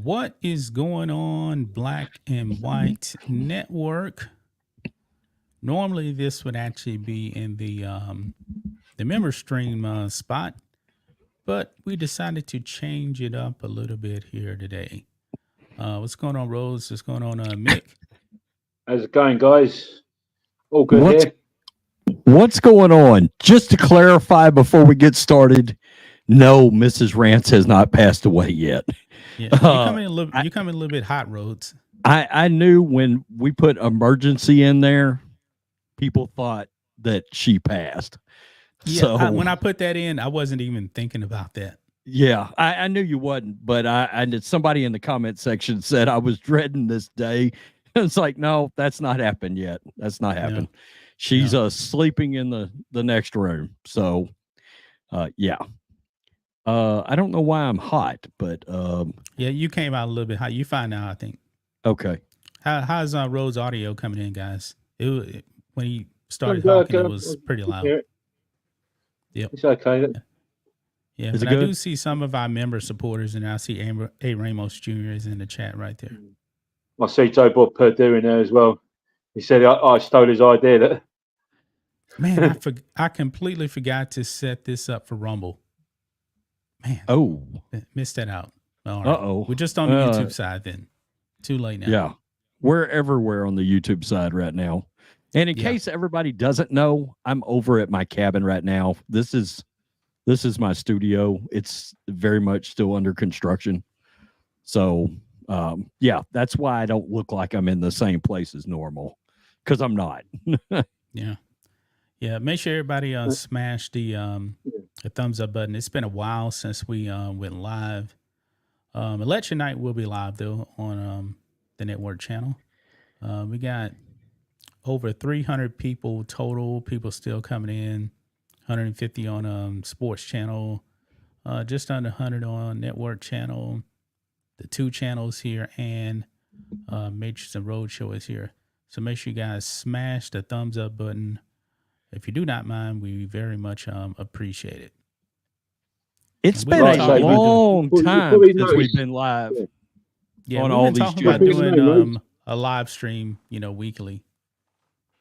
What is going on, Black and White Network? Normally, this would actually be in the member stream spot, but we decided to change it up a little bit here today. What's going on, Rose? What's going on, Mick? How's it going, guys? All good What's here. what's going on? Just to clarify before we get started, no, Mrs. Rance has not passed away yet. Yeah, you come Uh, in a little. I, You come in a little bit hot, Rhodes. I knew when we put emergency in there, people thought that she passed. Yeah, So when I put that in, I wasn't even thinking about that. yeah, I knew you wasn't, but I did. Somebody in the comment section said I was dreading this day. It's like, no, that's not happened yet. That's not No, happened. She's no. sleeping in the next room. So yeah. I don't know why I'm hot, but Yeah, you came out a little bit hot. You find out, I think. okay. How's Rhodes audio coming in, guys? When he started I'm good, talking, it good. was pretty loud. Yeah, Yep. it's okay. Yeah, Is but it I do good? see some of our member supporters, and I see A. Ramos Jr. is in the chat right there. I see Joe Bob Perdue in there as well. He said I stole his idea. Man, I completely forgot to set this up for Rumble. Man, Oh, missed that out. All right, uh-oh. we're just on the YouTube side then. Too late now. Yeah. We're everywhere on the YouTube side right now. And in Yeah. case everybody doesn't know, I'm over at my cabin right now. This is my studio. It's very much still under construction. So yeah, that's why I don't look like I'm in the same place as normal. Because I'm not. Yeah. Yeah, make sure everybody smash the thumbs up button. It's been a while since we went live. Election night will be live though on the network channel. We got over 300 people total. People still coming in. 150 on sports channel. Just under 100 on network channel. The two channels here and Matrix and Roadshow is here. So make sure you guys smash the thumbs up button. If you do not mind, we very much appreciate it. It's And been we've been a talking about long You time probably since we've noticed. been live Yeah, on we've all been these talking about channels. doing Name, right? a live stream, weekly.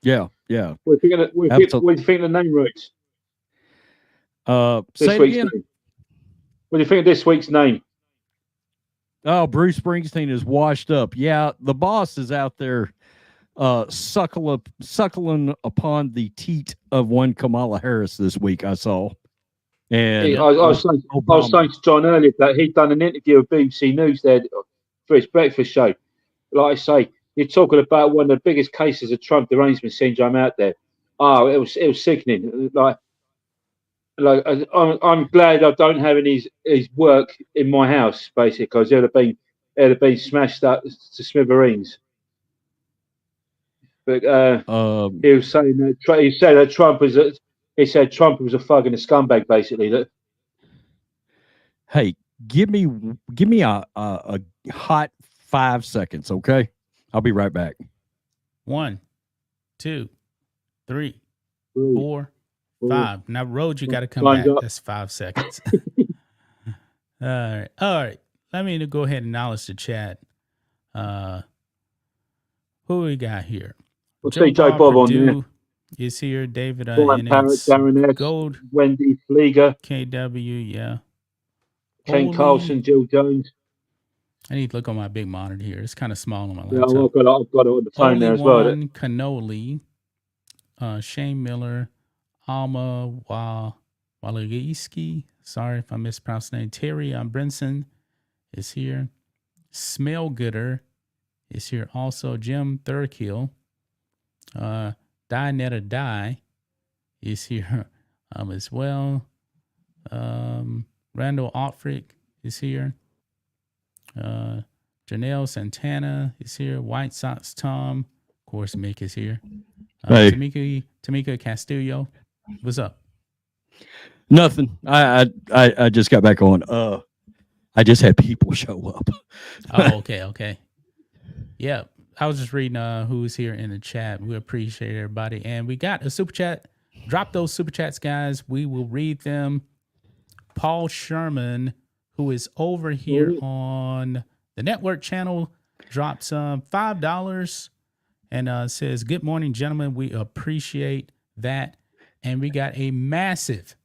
Yeah. What do you think Absolutely. what do you think of the name, Roots? Say This it week's again. name. What do you think of this week's name? Oh, Bruce Springsteen is washed up. Yeah, the boss is out there suckling upon the teat of one Kamala Harris this week, I saw. And I was saying to John earlier that he'd done an interview with BBC News there for his breakfast show. Like I say, you're talking about one of the biggest cases of Trump derangement syndrome out there. Oh, it was sickening. I'm glad I don't have any his work in my house, basically, because it'd have been smashed up to smithereens. But he was saying that he said that Trump was a thug and a scumbag, basically. That hey, give me a hot 5 seconds, okay? I'll be right back. 1, 2, 3, 4, 5. Now, Road, you got to come back. That's 5 seconds. All right. Let me go ahead and acknowledge the chat. Who we got here? we'll see Joe Bob on there. Purdue is here. David Brian Parrott, Ennis, Darren S, Gold, Wendy Flieger, KW, yeah. Ken Holy- Carlson, Jill Jones. I need to look on my big monitor here. It's kind of small on my Yeah, laptop. I've got it on the phone Holy there as well. One Cannoli, Shane Miller, Alma Walagiski. Sorry if I mispronounced the name. Terry Brinson is here. Smell Gooder is here. Also, Jim Thurkill. Die Netta Die is here as well. Randall Otfrick is here. Janelle Santana is here. White Sox Tom. Of course, Mick is here. Hey. Tamika Castillo. What's up? Nothing. I just got back on. I just had people show up. Oh, okay. Yeah. I was just reading who's here in the chat. We appreciate everybody. And we got a super chat. Drop those super chats, guys. We will read them. Paul Sherman, who is over here on The network channel drops $5 and says, "Good morning, gentlemen. We appreciate that." And we got a massive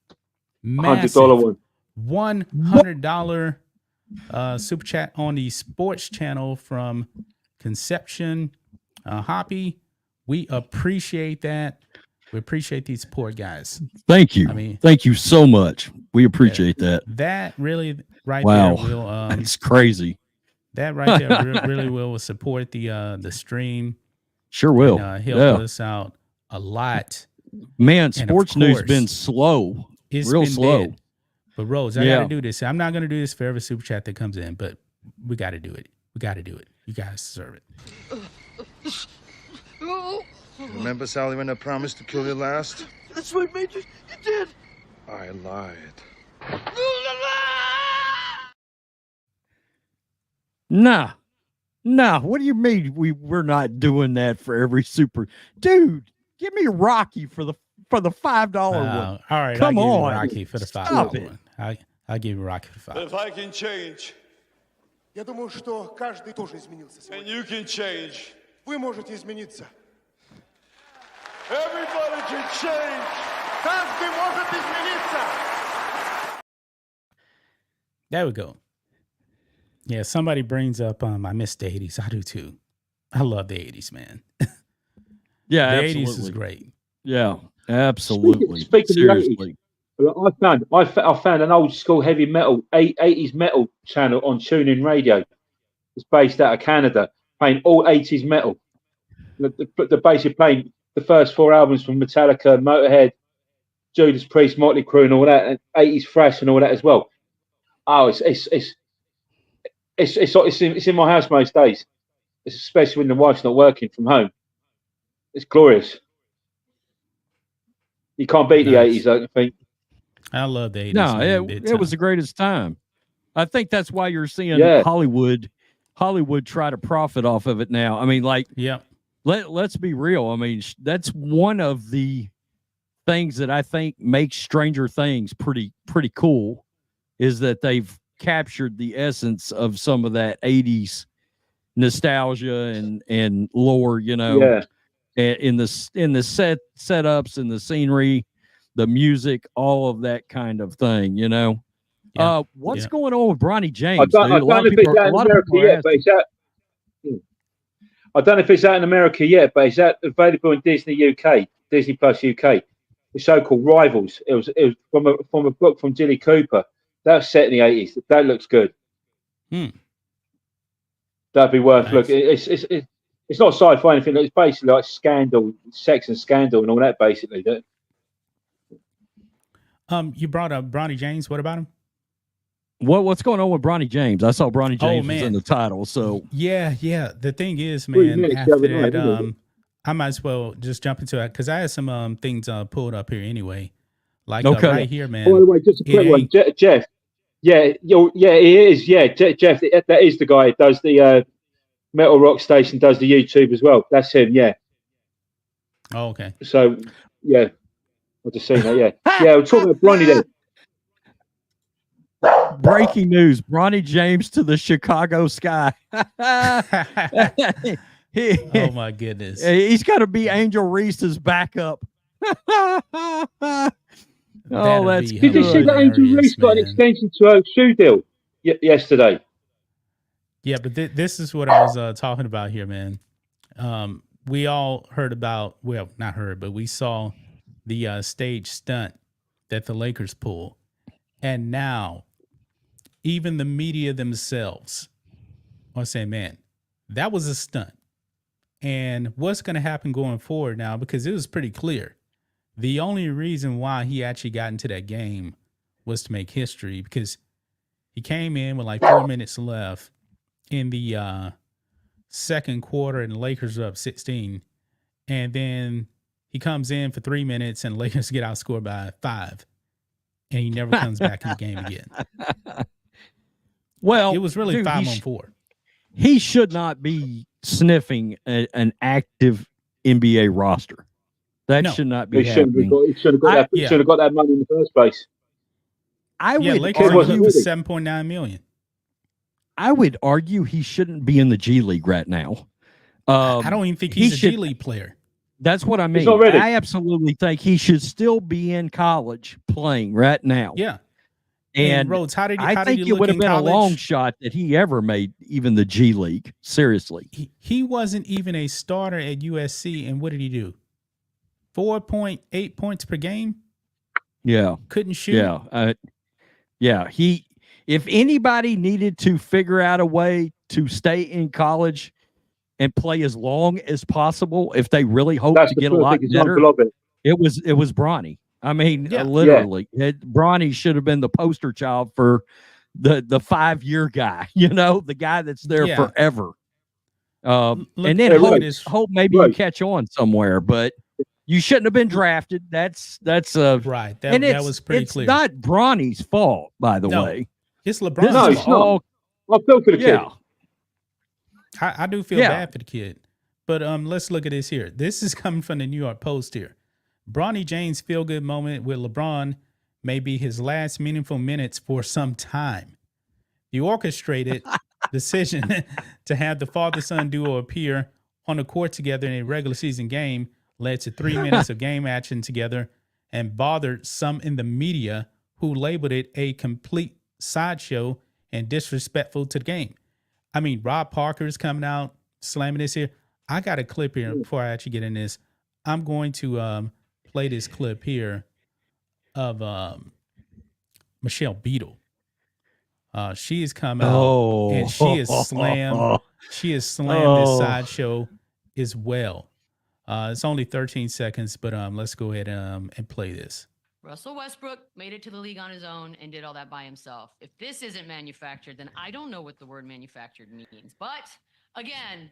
$100 one. $100 super chat on the sports channel from Conception Hoppy. We appreciate that. We appreciate these support, guys. Thank you. I mean, thank you so much. We appreciate that. That really right Wow. there will It's crazy. That right there really will support the stream. Sure will. And, help us out a lot. Man, And sports of news course, been slow. It's Real been slow. dead. But Rose, I got to do this. I'm not going to do this for every super chat that comes in, but we got to do it. We got to do it. You guys deserve it. Remember, Sally, when I promised to kill you last? That's right, Major. You did. I lied. Nah. What do you mean we're not doing that for every super dude? Give me Rocky for the $5 one. All right, Come I'll give on. you Rocky for the Stop $5 one. I'll give you Rocky for $5. If I can change, Я думаю, что каждый тоже изменился and сегодня. you can change, Вы можете измениться. everybody can change. Каждый может измениться. There we go. Yeah, somebody brings up I miss the 80s. I do too. I love the 80s, man. Yeah, The absolutely. 80s is great. Yeah, absolutely. Speaking of the Seriously. I found an old school heavy metal 80s metal channel on TuneIn Radio. It's based out of Canada, playing all 80s metal. They're basically playing the first 4 albums from Metallica, Motorhead, Judas Priest, Motley Crue, and all that, and 80s thrash and all that as well. Oh, it's in my house most days, especially when the wife's not working from home. It's glorious. You can't beat Nice. the 80s, I don't think. I love the 80s. No, man, big it was the time. greatest time. I think that's why you're seeing Yeah. Hollywood try to profit off of it now. I mean, like, Yep. let's be real. I mean, that's one of the things that I think makes Stranger Things pretty cool, is that they've captured the essence of some of that 80s nostalgia and lore, Yeah. in the setups and the scenery, the music, all of that kind of thing, Yeah. What's Yeah. going on with Bronny James? I don't know if it's out in America yet, but it's out. I don't know if it's out in America yet, but it's out available in Disney UK, Disney Plus UK. The show called Rivals. It was from a book from Jilly Cooper. That was set in the 80s. That looks good. That'd be worth Nice. looking. It's not sci-fi or anything. It's basically like scandal, sex and scandal, and all that. Basically, You brought up Bronny James. What about him? What's going on with Bronny James? I saw Bronny James was man. in the title, so Yeah. The thing is, 3 man, minutes the after other night, that, isn't it? I might as well just jump into it because I had some things pulled up here anyway. Like Okay. right here, man. by the way, just a quick It one, ain't- Jeff. Yeah, he is. Yeah, Jeff. That is the guy that does the Metal Rock Station, does the YouTube as well. That's him. Yeah. Oh, okay. So yeah, I've just seen that. Yeah, yeah. We're talking about Bronny then. breaking news: Bronny James to the Chicago sky. Oh my goodness. He's got to be Angel Reese's backup. That'll That's be Did you see that Angel hilarious, Reese got an man. extension to her shoe deal yesterday? Yeah, but this is what I was talking about here, man. We all heard about, well, not heard, but we saw the stage stunt that the Lakers pulled. And now, even the media themselves are saying, man, that was a stunt. And what's going to happen going forward now, because it was pretty clear. The only reason why he actually got into that game was to make history, because he came in with like 4 minutes left in the second quarter, and the Lakers are up 16. And then he comes in for 3 minutes, and the Lakers get outscored by 5. And he never comes back in the game again. well, It was really dude, 5-on-4. he should not be sniffing an active NBA roster. That No. should not be He shouldn't have happening. got, yeah. should have got that money in the first place. I Yeah, would Lakers wasn't argue for ready. 7.9 million. I would argue he shouldn't be in the G League right now. I don't even think he's a should, G League player. That's what I mean. He's not ready. I absolutely think he should still be in college playing right now. Yeah. And Rhodes, how did I think he it look would have in been college? a long shot that he ever made even the G League. Seriously. He wasn't even a starter at USC, and what did he do? 4.8 points per game? Yeah. Couldn't shoot? Yeah. Yeah. If anybody needed to figure out a way to stay in college and play as long as possible, if they really hope to get a lot better, it was Bronny. I mean, literally, Bronny should have been the poster child for the 5-year guy, the guy that's there forever. And then hope maybe you catch on somewhere, but you shouldn't have been drafted. That's right. That was pretty clear. It's not Bronny's fault, by the way. It's LeBron's fault. It's not. I feel for the kid. I do feel bad for the kid. But let's look at this here. This is coming from the New York Post here. Bronny James' feel-good moment with LeBron may be his last meaningful minutes for some time. The orchestrated decision to have the father-son duo appear on the court together in a regular season game led to 3 minutes of game action together and bothered some in the media who labeled it a complete sideshow and disrespectful to the game. I mean, Rob Parker is coming out slamming this here. I got a clip here before I actually get in this. I'm going to play this clip here of Michelle Beadle. She has come out and she is slammed. She has slammed this sideshow as well. It's only 13 seconds, but let's go ahead and play this. Russell Westbrook made it to the league on his own and did all that by himself. If this isn't manufactured, then I don't know what the word manufactured means. But again,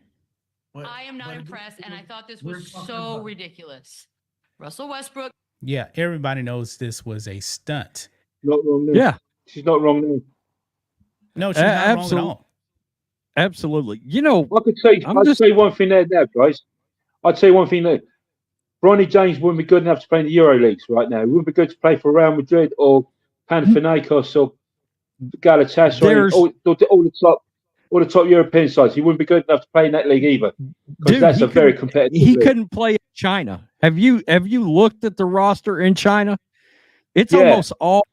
I am not impressed, and I thought this was so ridiculous. Russell Westbrook. Yeah, everybody knows this was a stunt. Not wrong there. Yeah. She's not wrong there. No, she's not wrong at all. Absolutely. I could say, I'd say one thing there, guys. I'd say one thing there. Bronny James wouldn't be good enough to play in the Euro Leagues right now. He wouldn't be good to play for Real Madrid or Panathinaikos or Galatasaray, all the top European sides. He wouldn't be good enough to play in that league either. Because that's a very competitive league. Couldn't play in China. Have you looked at the roster in China? It's almost all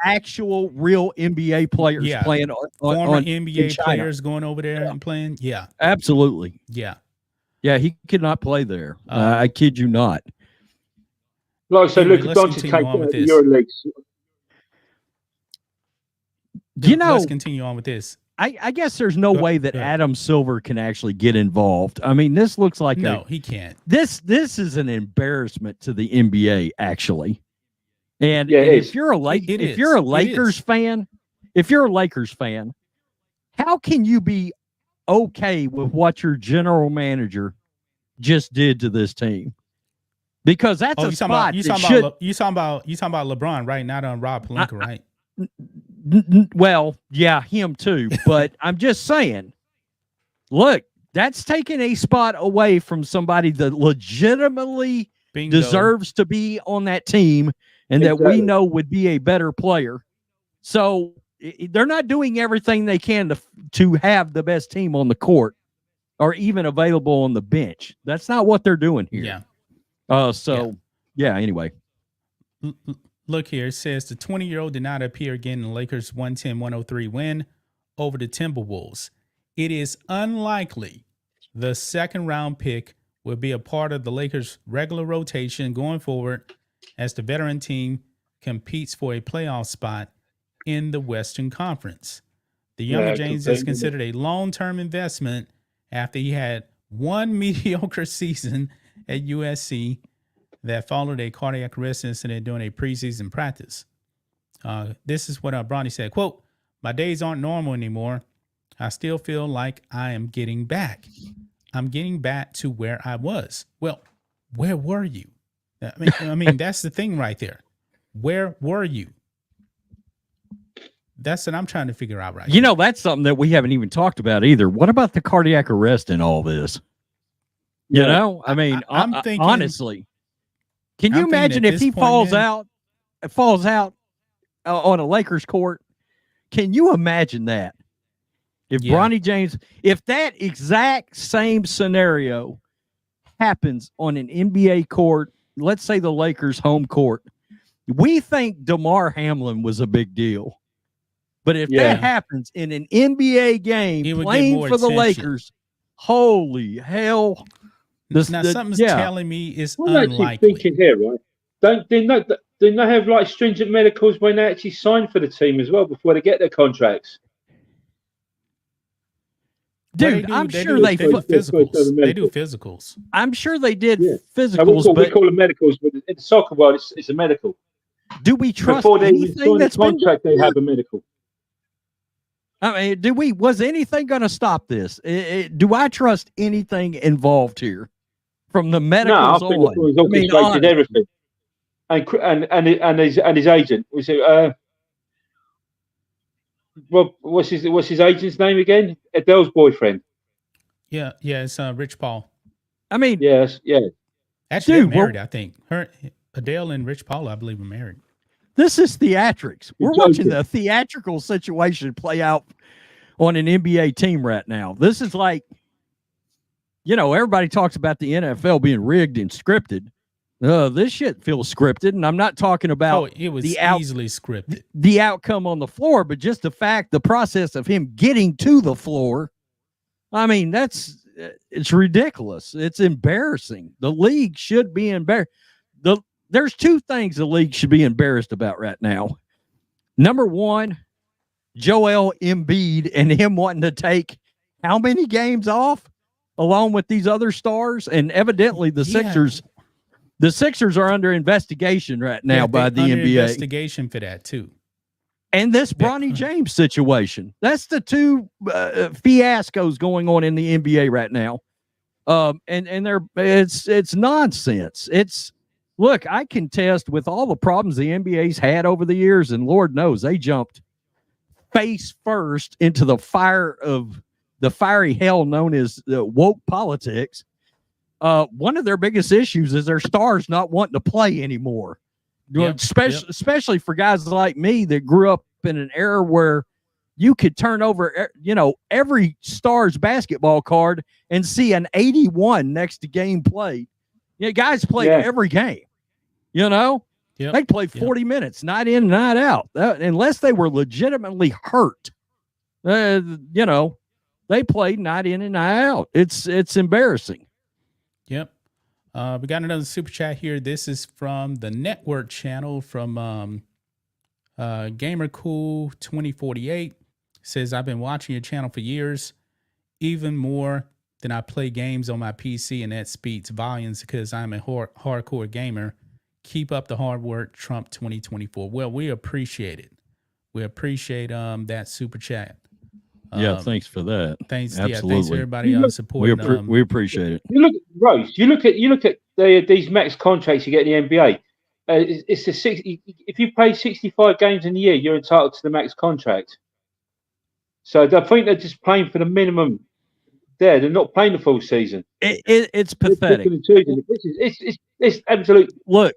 actual real NBA players playing former on NBA players going over there and playing. Yeah, absolutely. Yeah, he could not play there. I kid you not. Like I said, Luka Doncic take the Euro Leagues. Let's continue on with this. I guess there's no way that Adam Silver can actually get involved. I mean, this looks like he can't. This is an embarrassment to the NBA, actually. And if you're a Lakers fan, how can you be okay with what your general manager just did to this team? Because that's a spot. You talking about LeBron, right? Not on Rob Pelinka, right? Well, yeah, him too. But I'm just saying, look, that's taking a spot away from somebody that legitimately deserves to be on that team and that we know would be a better player. So they're not doing everything they can to have the best team on the court or even available on the bench. That's not what they're doing here. Anyway. Look here. It says the 20-year-old did not appear again in the Lakers' 110-103 win over the Timberwolves. It is unlikely the second-round pick will be a part of the Lakers' regular rotation going forward as the veteran team competes for a playoff spot in the Western Conference. The younger James is considered a long-term investment after he had one mediocre season at USC that followed a cardiac arrest incident during a preseason practice. This is what Bronny said, quote, "My days aren't normal anymore. I still feel like I am getting back. I'm getting back to where I was." Well, where were you? I mean, that's the thing right there. Where were you? That's what I'm trying to figure out right now. That's something that we haven't even talked about either. What about the cardiac arrest in all this? I mean, I'm thinking, honestly, can you imagine if he falls out on a Lakers court? Can you imagine that? If Yeah. Bronny James, if that exact same scenario happens on an NBA court, let's say the Lakers home court, we think DeMar Hamlin was a big deal. But if Yeah. that happens in an NBA game He would get playing more for the attention. Lakers, holy hell. Something's telling me it's I'm actually unlikely. thinking here, right? Didn't they have like stringent medicals when they actually sign for the team as well before they get their contracts? Dude, I'm sure they do physicals. They do medical. physicals. I'm sure they did Yeah. physicals, we but call them medicals, but in the soccer world, it's a medical. do we trust Before they even anything sign the that's been contract, they done? have a medical. I mean, was anything going to stop this? Do I trust anything involved here, from the No, I medicals think on? he's orchestrated honestly. everything. And his agent was it? Well, what's his agent's name again? Adele's boyfriend. Yeah, it's Rich Paul. I mean, Yes, yeah. Actually, Dude, they're married. I think Adele and Rich Paul, I believe, are married. this is theatrics. We're joking. watching the theatrical situation play out on an NBA team right now. This is like, everybody talks about the NFL being rigged and scripted. This shit feels scripted, and I'm not talking about It was easily scripted. the outcome on the floor, but just the process of him getting to the floor. I mean, it's ridiculous. It's embarrassing. The league should be embarrassed. There's two things the league should be embarrassed about right now. Number one, Joel Embiid and him wanting to take how many games off along with these other stars, and evidently the Sixers. The Sixers are under investigation right now by the under NBA. Investigation for that too. And this Bronny James situation. That's the two fiascos going on in the NBA right now. It's nonsense. Look, I contest with all the problems the NBA's had over the years, and Lord knows they jumped face first into the fiery hell known as woke politics. One of their biggest issues is their stars not wanting to play anymore. Especially for guys like me that grew up in an era where you could turn over, every star's basketball card and see an 81 next to game played. Guys played every game. They played 40 minutes, night in, night out. Unless they were legitimately hurt, they played night in and night out. It's embarrassing. Yep. We got another super chat here. This is from the network channel from Gamer Cool 2048. Says, I've been watching your channel for years, even more than I play games on my PC, and that speaks volumes because I'm a hardcore gamer. Keep up the hard work, Trump 2024. Well, we appreciate it. We appreciate that super chat. Thanks for that. Thanks, absolutely. Thanks for everybody supporting. We appreciate it. You look, Rose. You look at these max contracts you get in the NBA. It's the 60. If you play 65 games in a year, you're entitled to the max contract. So I think they're just playing for the minimum. They're not playing the full season. It's pathetic. It's absolute. Look,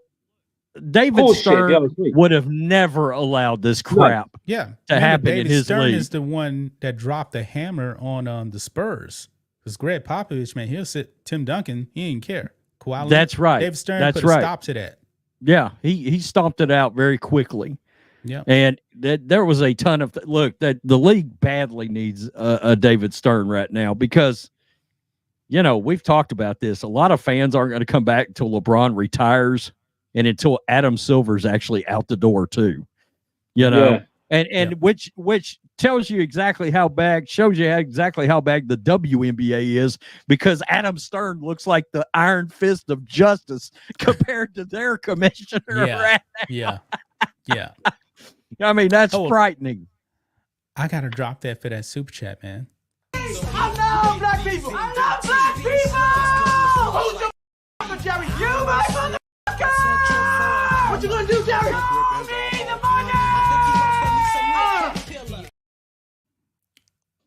David Stern shit, would have never allowed this crap to happen in his Stern league. is the one that dropped the hammer on the Spurs. Because Greg Popovich, man, he'll sit Tim Duncan. He didn't care. Kawhi, that's right. David Stern that's put right. a stop to that. Yeah, he stomped it out very quickly. Yeah, and there was a ton of look that the league badly needs a David Stern right now because we've talked about this. A lot of fans aren't going to come back until LeBron retires and until Adam Silver's actually out the door too. Which tells you exactly how bad, shows you exactly how bad the WNBA is, because Adam Stern looks like the iron fist of justice compared to their commissioner. Right now. Yeah. I mean, that's frightening. I gotta drop that for that super chat, man. I love black people. I love black people. Who's your Jerry? You, my motherfucker. What you gonna do, Jerry? Show me the money.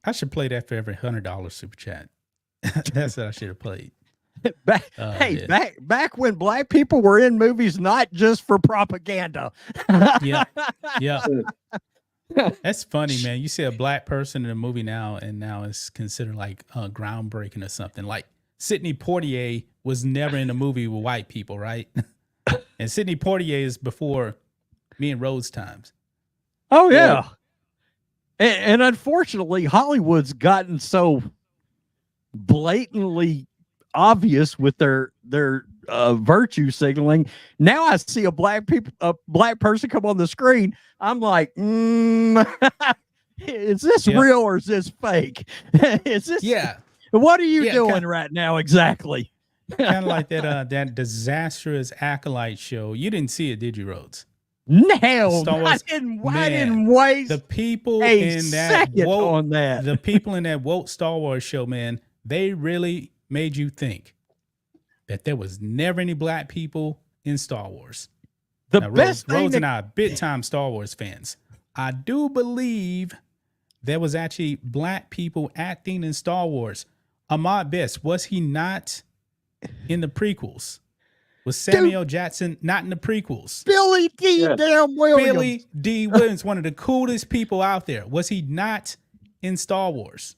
I should play that for every $100 super chat. That's what I should have played. Back when black people were in movies, not just for propaganda. Yeah. That's funny, man. You see a black person in a movie now, and now it's considered like groundbreaking or something. Like Sidney Poitier was never in a movie with white people, right? And Sidney Poitier is before me and Rose times. Oh yeah. And unfortunately, Hollywood's gotten so blatantly obvious with their virtue signaling. Now I see a black person come on the screen. I'm like, is this real or is this fake? Is this? Yeah. What are you doing right now exactly? Kind of like that disastrous Acolyte show. You didn't see it, did you, Rhodes? No, I didn't waste the people a in second on that. The people in that woke Star Wars show, man, they really made you think that there was never any black people in Star Wars. The now, best Rose and I are big time Star Wars fans. I do believe there was actually black people acting in Star Wars. Ahmad Best, was he not in the prequels? Was Samuel Jackson not in the prequels? Billy D. Damn Williams. Billy D. Williams, one of the coolest people out there. Was he not in Star Wars?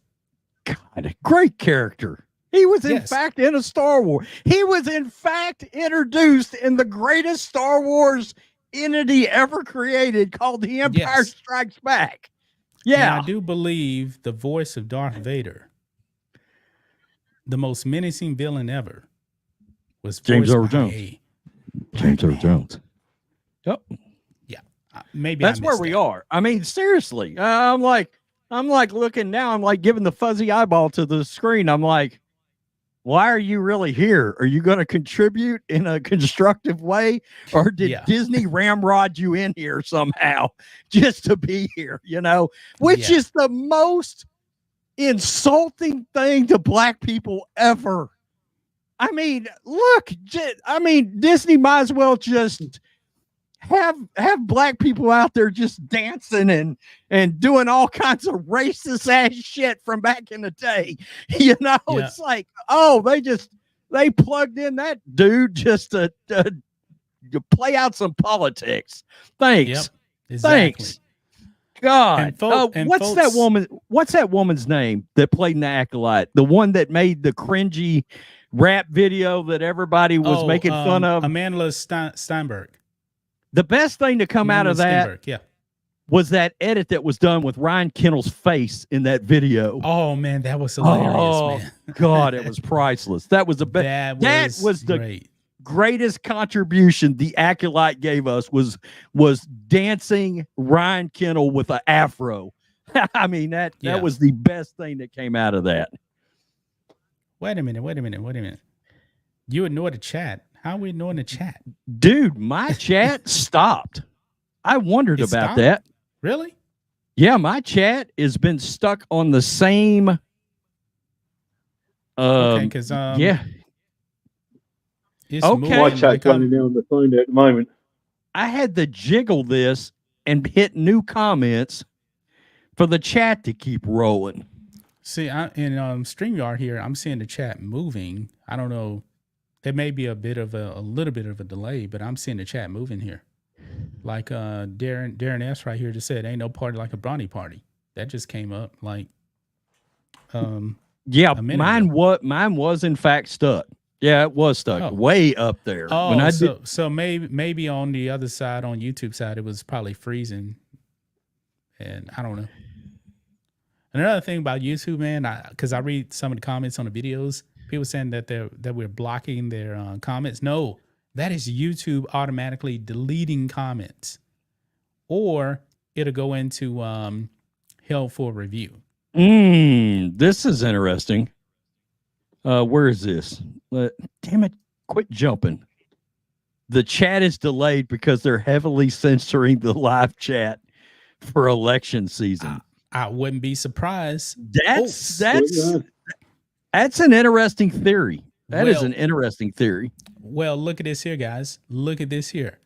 God, a great character. He was in fact in a Star Wars. He was in fact introduced in the greatest Star Wars entity ever created called The Empire Strikes Back. Yeah. And I do believe the voice of Darth Vader, the most menacing villain ever, was James Earl Jones. James Earl Jones. Yep. Yeah. Maybe that's where we are. I mean, seriously. I'm like looking now. I'm like giving the fuzzy eyeball to the screen. I'm like, why are you really here? Are you going to contribute in a constructive way, or did Disney ramrod you in here somehow just to be here? You know, which is the most insulting thing to black people ever. I mean, look, Disney might as well just have black people out there just dancing and doing all kinds of racist ass shit from back in the day. You know, it's like, oh, they plugged in that dude just to play out some politics. Thanks. Yep, exactly. Thanks. God. What's that woman's name that played in the Acolyte? The one that made the cringy rap video that everybody was making fun of? Amanda Steinberg. The best thing to come out of that was that edit that was done with Ryan Kendall's face in that video. Oh man, that was hilarious, man. God, it was priceless. That was the best. That was the greatest contribution the Acolyte gave us was dancing Ryan Kendall with an afro. I mean, that was the best thing that came out of that. Wait a minute. You ignored the chat. How are we ignoring the chat? Dude, my chat stopped. I wondered about that. Really? Yeah, my chat has been stuck on the same. Okay, because it's my chat's running on the phone at the moment. I had to jiggle this and hit new comments for the chat to keep rolling. See, in StreamYard here, I'm seeing the chat moving. I don't know. There may be a little bit of a delay, but I'm seeing the chat moving here. Like Darren S right here just said, "Ain't no party like a Bronny party." That just came up. Like, mine was in fact stuck. Yeah, it was stuck way up there. Oh, so maybe on the other side, on YouTube side, it was probably freezing, and I don't know. Another thing about YouTube, man, because I read some of the comments on the videos, people saying that we're blocking their comments. No, that is YouTube automatically deleting comments, or it'll go into hell for review. This is interesting. Where is this? Damn it! Quit jumping. The chat is delayed because they're heavily censoring the live chat for election season. I wouldn't be surprised. That's an interesting theory. That is an interesting theory. Well, look at this here, guys. Look at this here.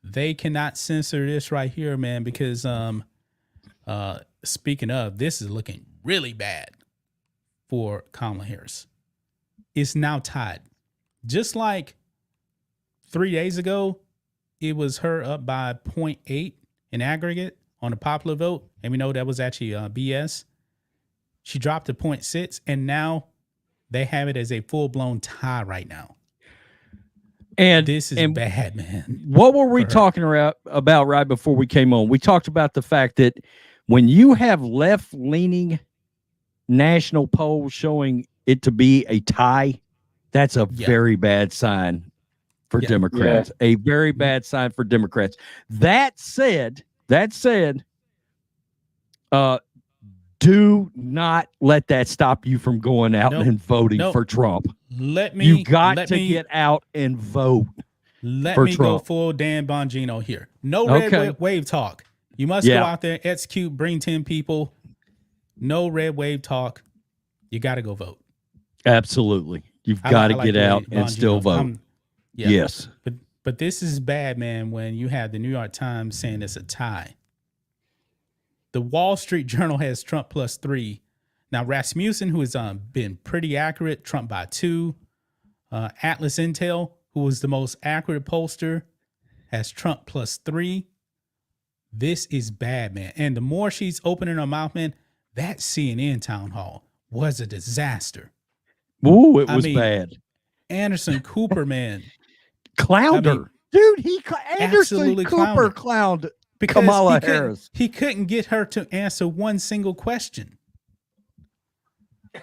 They cannot censor this right here, man, because speaking of, this is looking really bad for Kamala Harris. It's now tied. Just like 3 days ago, it was her up by 0.8 in aggregate on the popular vote, and we know that was actually BS. She dropped to 0.6, and now they have it as a full-blown tie right now. And this is bad, man. What were we talking about right before we came on? We talked about the fact that when you have left-leaning national polls showing it to be a tie, that's a very bad sign for Democrats. A very bad sign for Democrats. That said, do not let that stop you from going out and voting for Trump. You got to get out and vote. Let me go full Dan Bongino here. No red wave talk. You must go out there, execute, bring 10 people. No red wave talk. You got to go vote. Absolutely. You've got to get out and still vote. Yes. But this is bad, man, when you have the New York Times saying it's a tie. The Wall Street Journal has Trump +3. Now, Rasmussen, who has been pretty accurate, Trump by 2. Atlas Intel, who was the most accurate pollster, has Trump +3. This is bad, man. And the more she's opening her mouth, man, that CNN town hall was a disaster. Ooh, it was bad. Anderson Cooper, man. Clowned her. Dude, Anderson Cooper clowned Kamala Harris. He couldn't get her to answer one single question.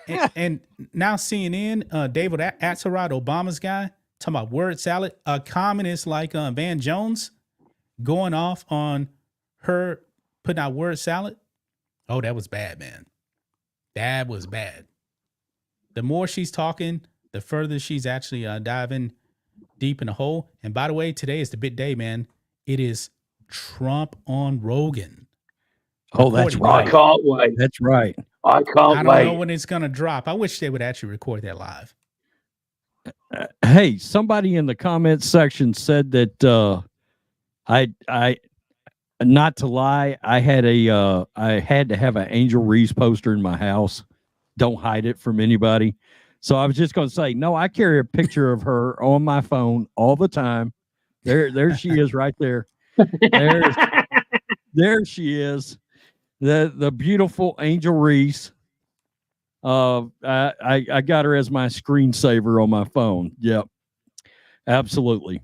and now CNN, David Axelrod, Obama's guy, talking about word salad, a communist like Van Jones going off on her putting out word salad. Oh, that was bad, man. That was bad. The more she's talking, the further she's actually diving deep in the hole. And by the way, today is the big day, man. It is Trump on Rogan. Oh, that's right. I can't wait. That's right. I can't wait. I don't know when it's going to drop. I wish they would actually record that live. Hey, somebody in the comments section said that I not to lie, I had to have an Angel Reese poster in my house. Don't hide it from anybody. So I was just going to say, no, I carry a picture of her on my phone all the time. There she is right there. There she is. The beautiful Angel Reese. I got her as my screensaver on my phone. Yep. Absolutely.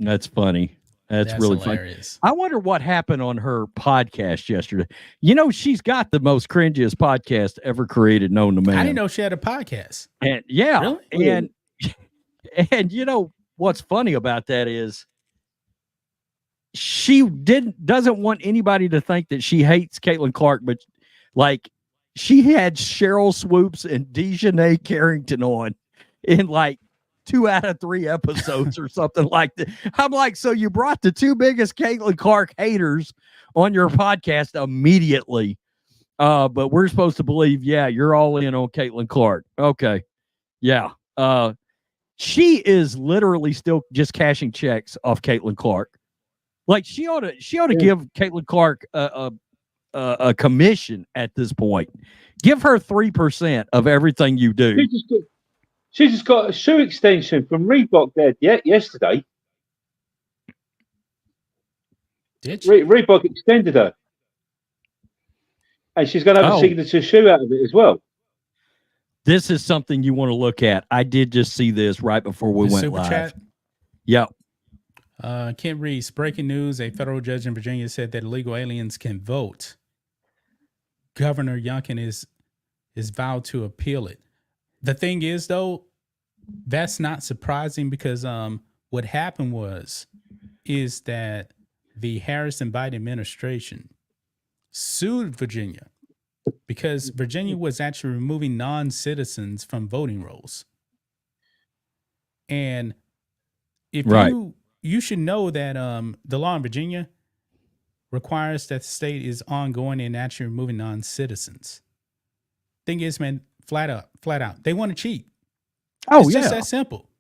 That's funny. That's really hilarious. Funny. I wonder what happened on her podcast yesterday. You know, she's got the most cringiest podcast ever created known to man. I didn't know she had a podcast. And yeah. Really? And you know what's funny about that is she doesn't want anybody to think that she hates Caitlin Clark, but like she had Cheryl Swoops and Dejanay Carrington on in like 2 out of 3 episodes or something like that. I'm like, so you brought the 2 biggest Caitlin Clark haters on your podcast immediately. But we're supposed to believe, you're all in on Caitlin Clark. Okay. Yeah. She is literally still just cashing checks off Caitlin Clark. Like she ought to give Caitlin Clark a commission at this point. Give her 3% of everything you do. She just got a shoe extension from Reebok there yesterday. Did she? Reebok extended her. And she's going to have a signature shoe out of it as well. This is something you want to look at. I did just see this right before we went live. Chat? Yep. Kent Reese, breaking news. A federal judge in Virginia said that illegal aliens can vote. Governor Youngkin is vowed to appeal it. The thing is, though, that's not surprising because what happened is that the Harris and Biden administration sued Virginia because Virginia was actually removing non-citizens from voting rolls. And if you should know that the law in Virginia requires that the state is ongoing and actually removing non-citizens. Thing is, man, flat out, they want to cheat. It's just that simple.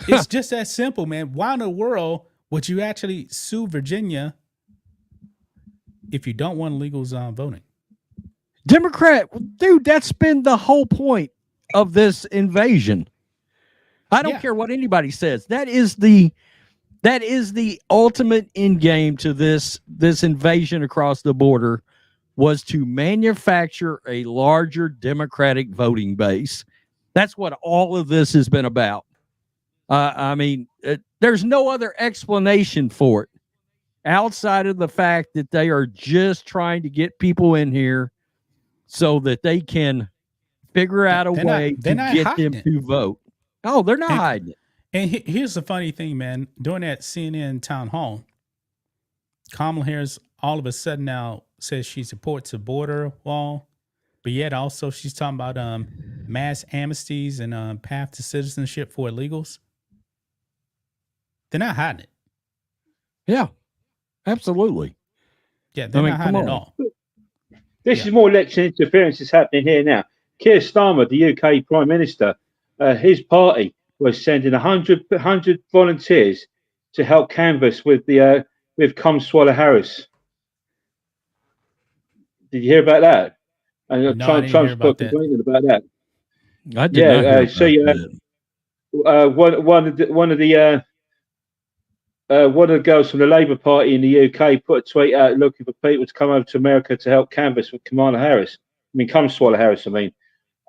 It's just that simple, man. Why in the world would you actually sue Virginia if you don't want illegals voting? Democrat, dude, that's been the whole point of this invasion. I don't care what anybody says. That is the That is the ultimate end game to this invasion across the border, was to manufacture a larger Democratic voting base. That's what all of this has been about. I mean, there's no other explanation for it outside of the fact that they are just trying to get people in here so that they can figure out a way to get them to vote. Oh, they're not hiding it. And here's the funny thing, man. During that CNN town hall, Kamala Harris all of a sudden now says she supports a border wall, but yet also she's talking about mass amnesties and path to citizenship for illegals. They're not hiding it. Yeah, absolutely. Yeah, they're not hiding it at all. This is more election interference that's happening here now. Keir Starmer, the UK Prime Minister, his party was sending 100 volunteers to help canvass with Come Swallow Harris. Did you hear about that? And No, I didn't hear about that. Complaining about that. I did not hear about that. One of the girls from the Labour Party in the UK put a tweet out looking for people to come over to America to help canvass with Kamala Harris. Come Swallow Harris,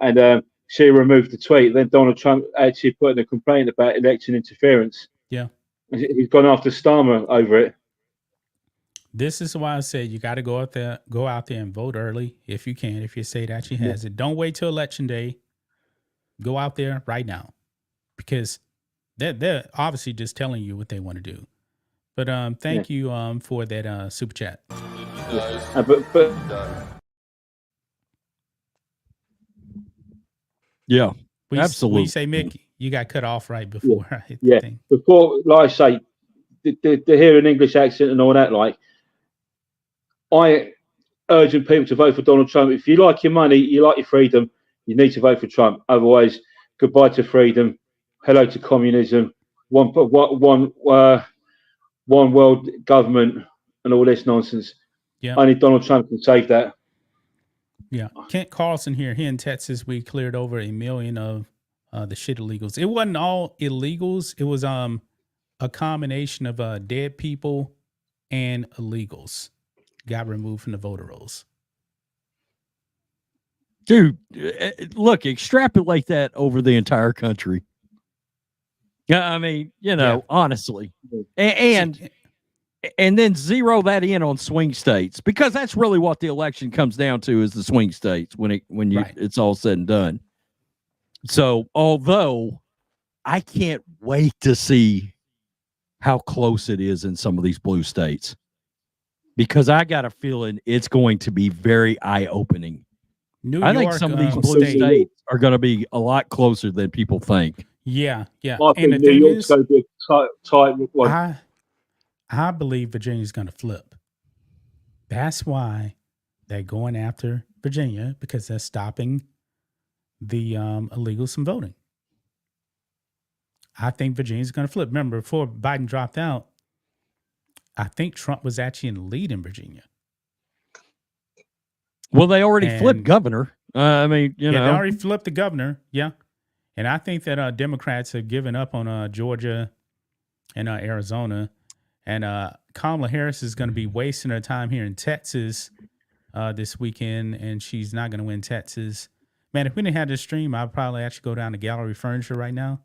and she removed the tweet. Then Donald Trump actually put in a complaint about election interference. Yeah. He's gone after Starmer over it. This is why I said you got to go out there and vote early if you can, if your state actually has it. Don't wait till election day. Go out there right now, because they're obviously just telling you what they want to do. But thank you for that super chat. Yeah, absolutely. We say, Mick, you got cut off right before. Before, like I say, to hear an English accent and all that, like, I urging people to vote for Donald Trump. If you like your money, you like your freedom, you need to vote for Trump. Otherwise, goodbye to freedom, hello to communism, one world government, and all this nonsense. Yeah, only Donald Trump can save that. Yeah, Kent Carlson here in Texas, we cleared over 1 million of the shit illegals. It wasn't all illegals. It was a combination of dead people and illegals got removed from the voter rolls. Dude, look, extrapolate that over the entire country. Yeah, I mean, honestly, and then zero that in on swing states, because that's really what the election comes down to, is the swing states when it's all said and done. So, although I can't wait to see how close it is in some of these blue states, because I got a feeling it's going to be very eye-opening. I think some of these blue states are going to be a lot closer than people think. Yeah. I think New York's going to be a tight one. I believe Virginia's going to flip. That's why they're going after Virginia, because they're stopping the illegals from voting. I think Virginia's going to flip. Remember, before Biden dropped out, I think Trump was actually in the lead in Virginia. Well, they already flipped governor. They already flipped the governor. Yeah. And I think that Democrats have given up on Georgia and Arizona. And Kamala Harris is going to be wasting her time here in Texas this weekend, and she's not going to win Texas. Man, if we didn't have this stream, I'd probably actually go down to Gallery Furniture right now,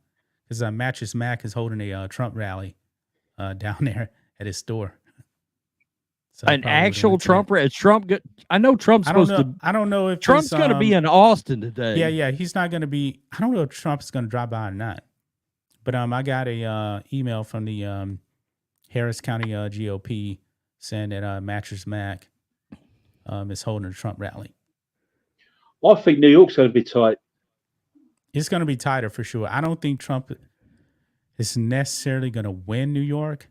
because Mattress Mac is holding a Trump rally down there at his store. So an actual Trump rally? Trump? I know Trump's supposed to. I don't know if Trump's going to be in Austin today. Yeah, he's not going to be. I don't know if Trump's going to drop by or not. But I got a email from the Harris County GOP saying that Mattress Mac is holding a Trump rally. I think New York's going to be tight. It's going to be tighter for sure. I don't think Trump is necessarily going to win New York,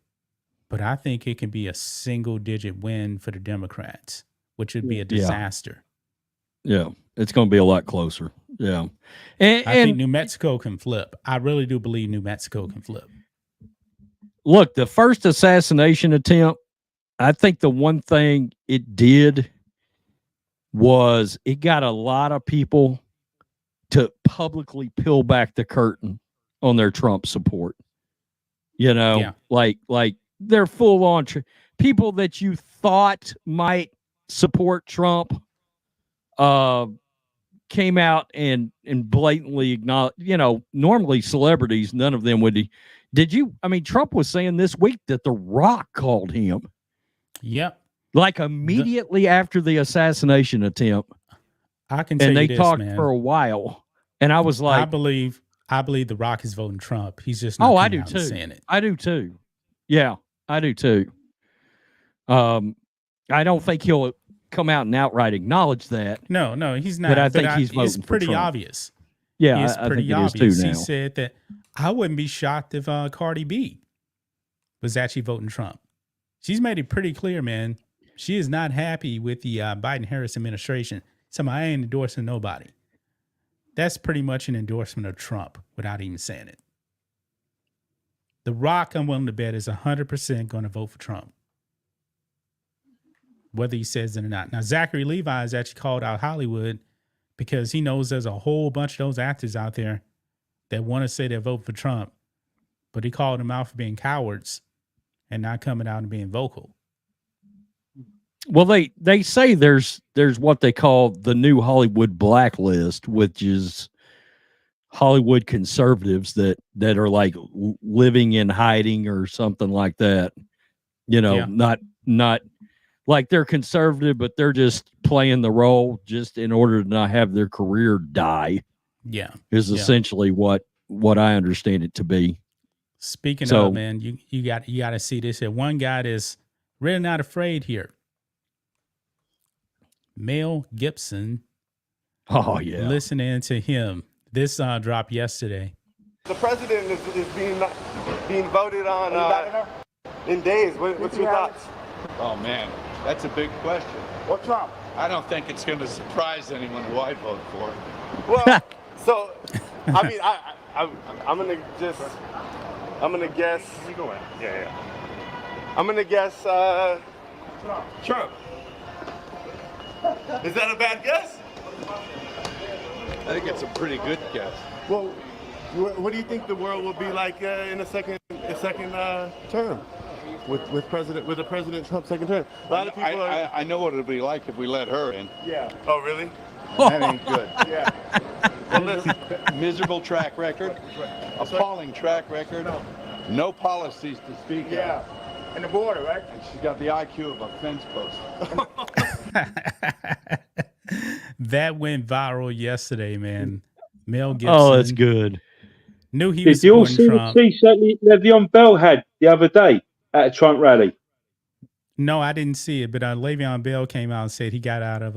but I think it can be a single-digit win for the Democrats, which would be a disaster. Yeah, it's going to be a lot closer. Yeah. I think New Mexico can flip. I really do believe New Mexico can flip. Look, the first assassination attempt, I think the one thing it did was it got a lot of people to publicly peel back the curtain on their Trump support. You know, Yeah. like they're full on people that you thought might support Trump came out and blatantly acknowledged, you know, normally celebrities, none of them would. Did you? I mean, Trump was saying this week that The Rock called him. Yep. Like immediately after the assassination attempt. I can tell And you they this, talked man. for a while. And I was like, I believe The Rock is voting Trump. He's just oh, not I coming do out and too. saying it. I do too. Yeah, I do too. I don't think he'll come out and outright acknowledge that. No, he's not. But I think he's voting it's for pretty Trump. obvious. Yeah, It's I pretty think it obvious. is too now. He said that I wouldn't be shocked if Cardi B was actually voting Trump. She's made it pretty clear, man. She is not happy with the Biden-Harris administration. So I ain't endorsing nobody. That's pretty much an endorsement of Trump without even saying it. The Rock, I'm willing to bet, is 100% going to vote for Trump, whether he says it or not. Now, Zachary Levi has actually called out Hollywood because he knows there's a whole bunch of those actors out there that want to say they vote for Trump, but he called them out for being cowards and not coming out and being vocal. Well, they say there's what they call the new Hollywood blacklist, which is Hollywood conservatives that are like living in hiding or something like that. You know, Yeah. not like they're conservative, but they're just playing the role just in order to not have their career die. Yeah. Is essentially what I understand it to be. Speaking of, man, you got to see this here. One guy that's really not afraid here. Mel Gibson. Oh yeah. Listening to him. This dropped yesterday. The president is being voted on in days. What's your thoughts? Oh man, that's a big question. What's Trump? I don't think it's going to surprise anyone who I vote for. Well, so I mean, I'm gonna guess. You go in. Yeah. I'm gonna guess Trump. Is that a bad guess? I think it's a pretty good guess. Well, what do you think the world will be like in a second term with President Trump's second term? A lot of people I know what it'll be like if we let her in. Yeah. Oh, really? That ain't good. Yeah. Well, listen. Miserable track record, appalling track record, no policies to speak Yeah. of. And the border, right? And she's got the IQ of a fence post. That went viral yesterday, man. Mel Gibson. Oh, that's good. Knew he was Did you all supporting see Trump. the T-shirt Le'Veon Bell had the other day at a Trump rally? No, I didn't see it, but Le'Veon Bell came out and said he got out of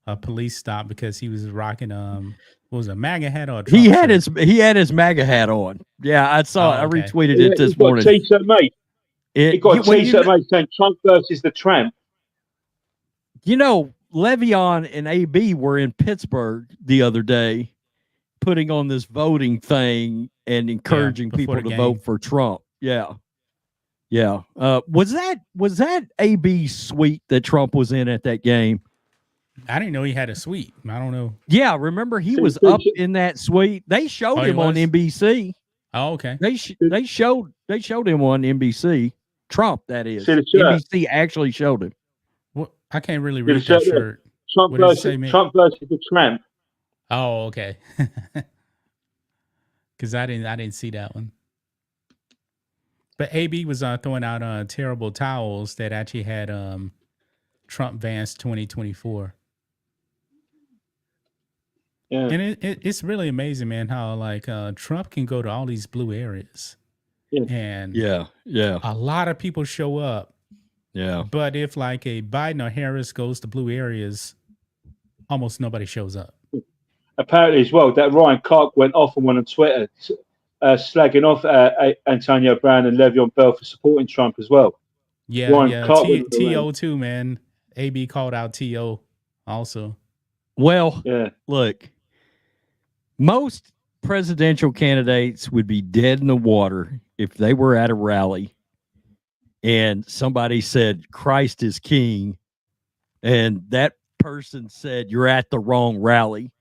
a police stop because he was rocking what was it, a MAGA hat or a Trump He had shirt? his MAGA hat on. Yeah, I saw it. I okay. retweeted it this morning. Got a T-shirt made. He got a T-shirt made saying Trump versus the Tramp. You know, Le'Veon and AB were in Pittsburgh the other day putting on this voting thing and encouraging people to vote for Trump. Yeah. Yeah. Was that AB's suite that Trump was in at that game? I didn't know he had a suite. I don't know. Yeah, remember he was up in that suite. They showed him on NBC. Oh, okay. They showed him on NBC. Trump, that is. See the shirt? NBC actually showed him. Well, I can't really read that shirt. Trump versus the Tramp. Oh, okay. Because I didn't see that one. But AB was throwing out terrible towels that actually had Trump Vance 2024. Yeah. And it's really amazing, man, how like Trump can go to all these blue areas. Yeah. And Yeah. a lot of people show up. Yeah. But if like a Biden or Harris goes to blue areas, almost nobody shows up. Apparently as well, that Ryan Clark went off and went on Twitter slagging off Antonio Brown and Le'Veon Bell for supporting Trump as well. Yeah, Ryan Clark T.O. too, man. AB called out T.O. also. Well, yeah. Look, most presidential candidates would be dead in the water if they were at a rally and somebody said Christ is king and that person said you're at the wrong rally.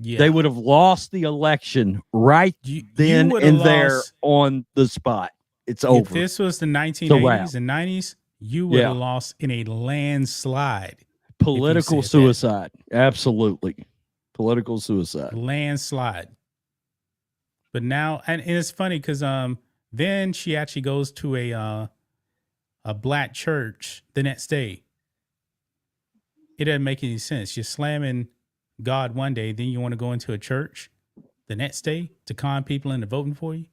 Yeah. They would have lost the election right then and there on the spot. it's over. If this was the It's a wrap. 1980s and 90s, you would have lost in a landslide. Political suicide. Absolutely. Political suicide. Landslide. But now, and it's funny because then she actually goes to a black church the next day. It doesn't make any sense. You're slamming God one day, then you want to go into a church the next day to con people into voting for you?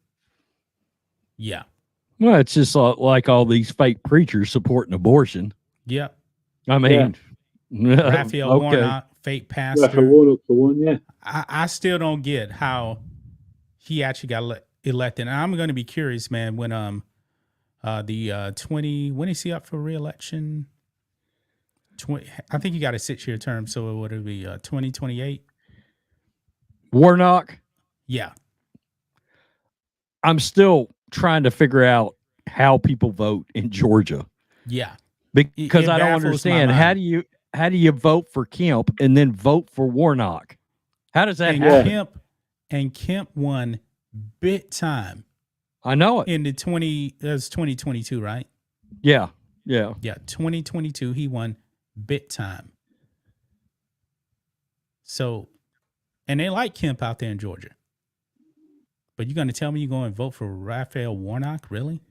Yeah. Well, it's just like all these fake preachers supporting abortion. Yeah. I mean, Raphael Warnock, fake pastor. Raphael Warnock for one, yeah. I still don't get how he actually got elected. And I'm going to be curious, man, when when is he up for re-election? I think he got a 6-year term, so it would be 2028. Warnock. Yeah. I'm still trying to figure out how people vote in Georgia. Yeah. Because I don't understand. How do you vote for Kemp and then vote for Warnock? How does that happen? Kemp won big time. I know it. In the 2022, right? Yeah. 2022, he won big time. So, and they like Kemp out there in Georgia. But you're going to tell me you're going to vote for Raphael Warnock? Really?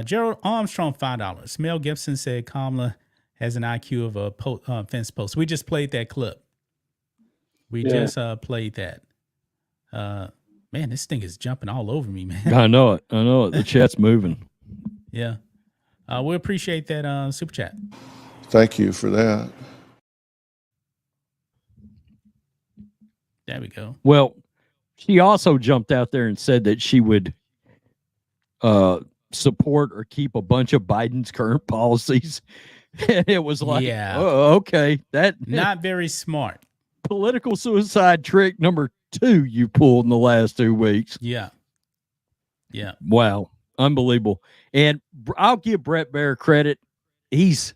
Gerald Armstrong, $5. Mel Gibson said Kamala has an IQ of a fence post. We just played that clip. We just played that. Man, this thing is jumping all over me, man. I know it. The chat's moving. Yeah. We appreciate that super chat. Thank you for that. There we go. Well, she also jumped out there and said that she would support or keep a bunch of Biden's current policies. And it was like, oh, okay, that not very smart. Political suicide trick number 2 you pulled in the last 2 weeks. Yeah. Wow. Unbelievable. And I'll give Brett Baer credit. He's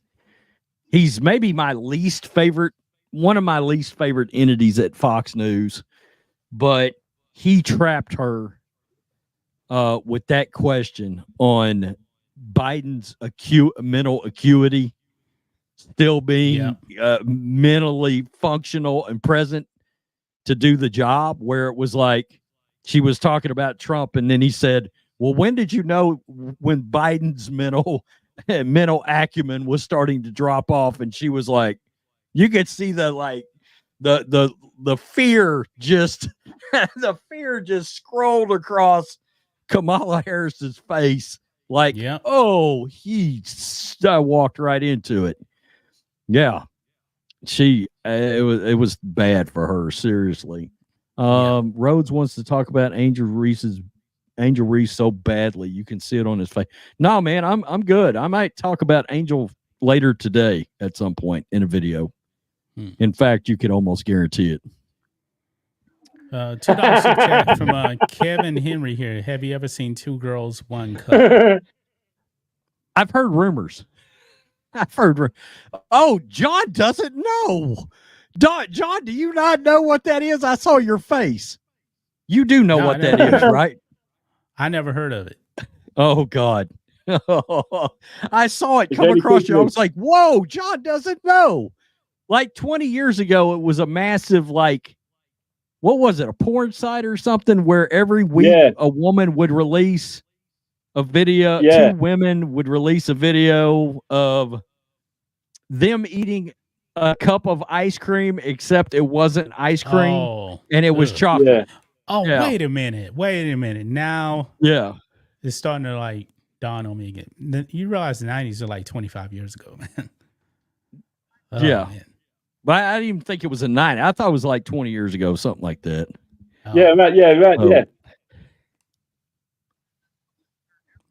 maybe my least favorite, one of my least favorite entities at Fox News, but he trapped her with that question on Biden's mental acuity still being mentally functional and present to do the job, where it was like she was talking about Trump and then he said, well, when did you know when Biden's mental acumen was starting to drop off? And she was like, you could see the fear just the fear just scrolled across Kamala Harris's face. Like, oh, I walked right into it. Yeah. It was bad for her, seriously. Rhodes wants to talk about Angel Reese so badly. You can see it on his face. No, man, I'm good. I might talk about Angel later today at some point in a video. In fact, you can almost guarantee it. $2 super chat from Kevin Henry here. Have you ever seen 2 girls, 1 cup? I've heard rumors. Oh, John doesn't know. John, do you not know what that is? I saw your face. You do know what that is, right? I never heard of it. Oh, God. I saw it come across you. I was like, whoa, John doesn't know. Like 20 years ago, it was a massive, like, what was it, a porn site or something, where every week a woman would release a video, 2 women would release a video of them eating a cup of ice cream, except it wasn't ice cream and it was chocolate. Wait a minute. Now it's starting to like dawn on me again. You realize the 90s are like 25 years ago, man. Man. But I didn't even think it was a 9. I thought it was like 20 years ago, something like that. Right.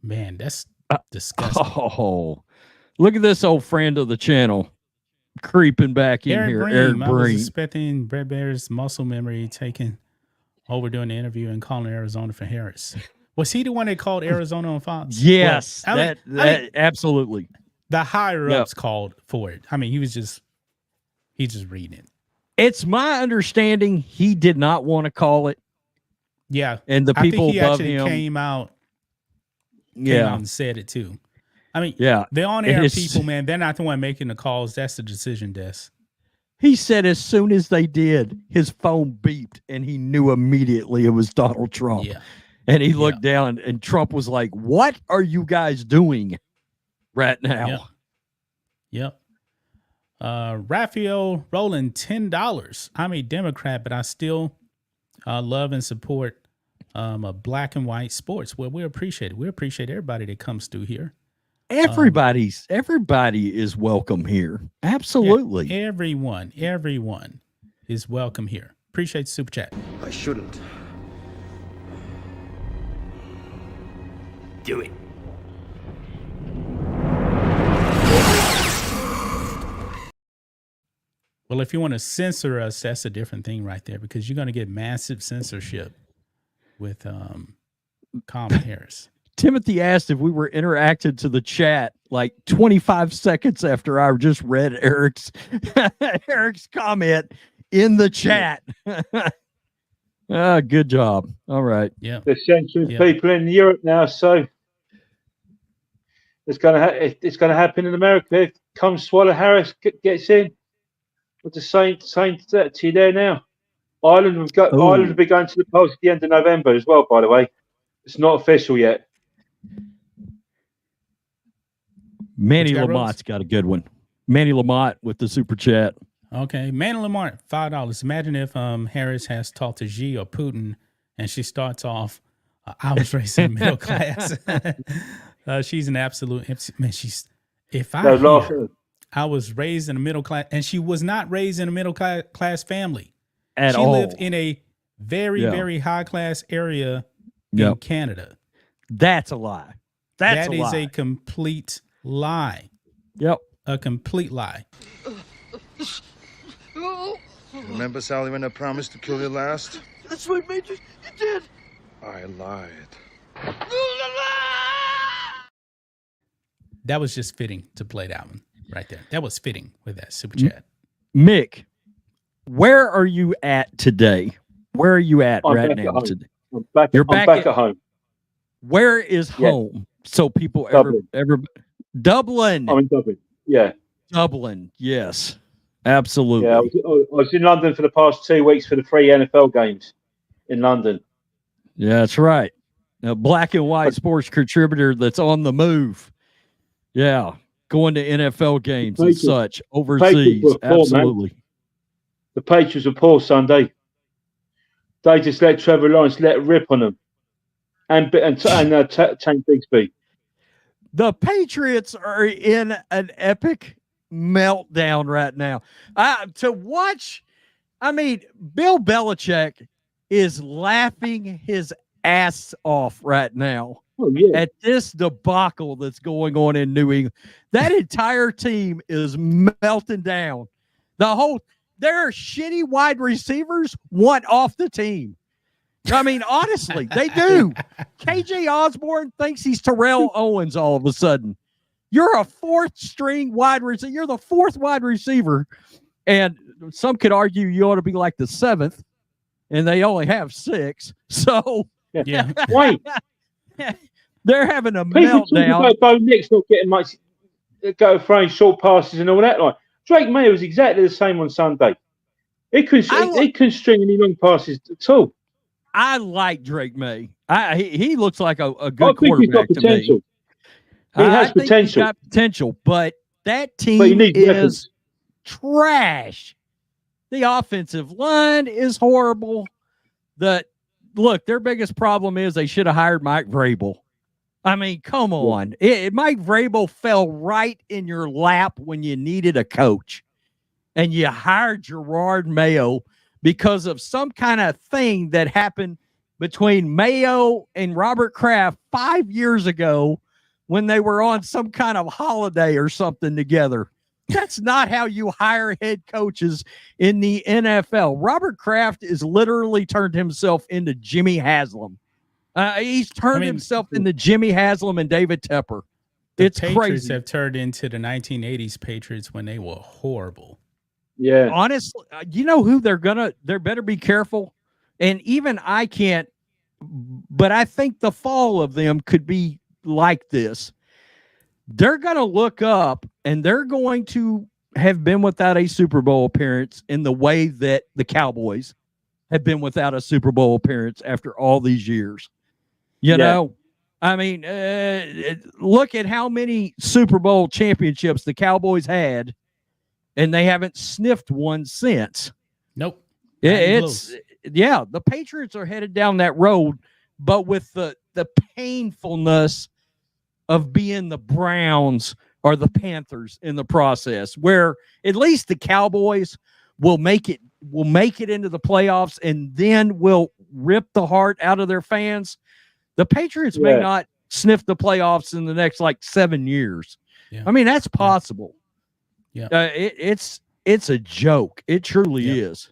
Man, that's disgusting. Oh, look at this old friend of the channel creeping back in here. Eric Breen. I was expecting Brett Baer's muscle memory taking over during the interview and calling Arizona for Harris. Was he the one that called Arizona on Fox? Yes, well, absolutely. The higher ups called for it. I mean, he's just reading it. It's my understanding he did not want to call it. Yeah, and the people above him came out came out and said it too. I mean, the on-air people, man, they're not the one making the calls. That's the decision desk. He said as soon as they did, his phone beeped, and he knew immediately it was Donald Trump. Yeah. And he looked down, and Trump was like, "What are you guys doing right now?" Yep. Raphael Roland, $10. I'm a Democrat, but I still love and support black and white sports. Well, we appreciate it. We appreciate everybody that comes through here. Everybody is welcome here. Absolutely. Yeah, everyone is welcome here. Appreciate the super chat. I shouldn't. Do it. Well, if you want to censor us, that's a different thing right there, because you're going to get massive censorship with Kamala Harris. Timothy asked if we were interacted to the chat like 25 seconds after I just read Eric's comment in the chat. Good job. All right. Yeah. They're censoring people in Europe now, so it's going to happen in America. If Kamala Harris gets in, with the same to you there now. Ireland will be going to the polls at the end of November as well. By the way, it's not official yet. Manny Lamont's got a good one. Manny Lamont with the super chat. Okay, Manny Lamont, $5. Imagine if Harris has talked to Xi or Putin, and she starts off, "I was raised in the middle class." She's an absolute man. I was raised in a middle class, and she was not raised in a middle class family. She lived in a very, very high class area in Canada. That's a lie. That is a complete lie. Yep. A complete lie. Remember, Sally, when I promised to kill you last? That's right, Major. You did. I lied. That was just fitting to play that one right there. That was fitting with that super chat. Mick, where are you at today? Where are you at right now today? I'm back at home. Where is home? So people Dublin. I'm in Dublin. Yeah. Dublin. Yes. Absolutely. Yeah, I was in London for the past 2 weeks for the 3 NFL games in London. Yeah, that's right. A black and white sports contributor that's on the move. Yeah. Going to NFL games and such overseas. Absolutely. The Patriots were poor Sunday. They just let Trevor Lawrence let rip on them. And Tank Bigsby. The Patriots are in an epic meltdown right now. To watch, I mean, Bill Belichick is laughing his ass off right now at this debacle that's going on in New England. That entire team is melting down. Their shitty wide receivers want off the team. I mean, honestly, they do. KJ Osborne thinks he's Terrell Owens all of a sudden. You're a fourth string wide receiver. You're the fourth wide receiver. And some could argue you ought to be like the seventh, and they only have 6. So, yeah. Wait. They're having a meltdown. Bo Nix not getting much, throwing short passes and all that. Like Drake May was exactly the same on Sunday. He couldn't string any long passes at all. I like Drake May. He looks like a good quarterback to me. He has potential. He's got potential, but that team is trash. The offensive line is horrible. Look, their biggest problem is they should have hired Mike Vrabel. I mean, come on. Mike Vrabel fell right in your lap when you needed a coach. And you hired Gerard Mayo because of some kind of thing that happened between Mayo and Robert Kraft 5 years ago when they were on some kind of holiday or something together. That's not how you hire head coaches in the NFL. Robert Kraft has literally turned himself into Jimmy Haslam. He's turned himself into Jimmy Haslam and David Tepper. It's Patriots crazy. Have turned into the 1980s Patriots when they were horrible. Yeah. Honestly, you know who they better be careful. And even I can't, but I think the fall of them could be like this, they're going to look up and they're going to have been without a Super Bowl appearance in the way that the Cowboys have been without a Super Bowl appearance after all these years. You know, I mean, look at how many Super Bowl championships the Cowboys had, and they haven't sniffed one since. Nope. The Patriots are headed down that road, but with the painfulness of being the Browns or the Panthers in the process, where at least the Cowboys will make it into the playoffs and then will rip the heart out of their fans. The Patriots may not sniff the playoffs in the next 7 years. Yeah. I mean, that's possible. Yeah. It's a joke. It truly is.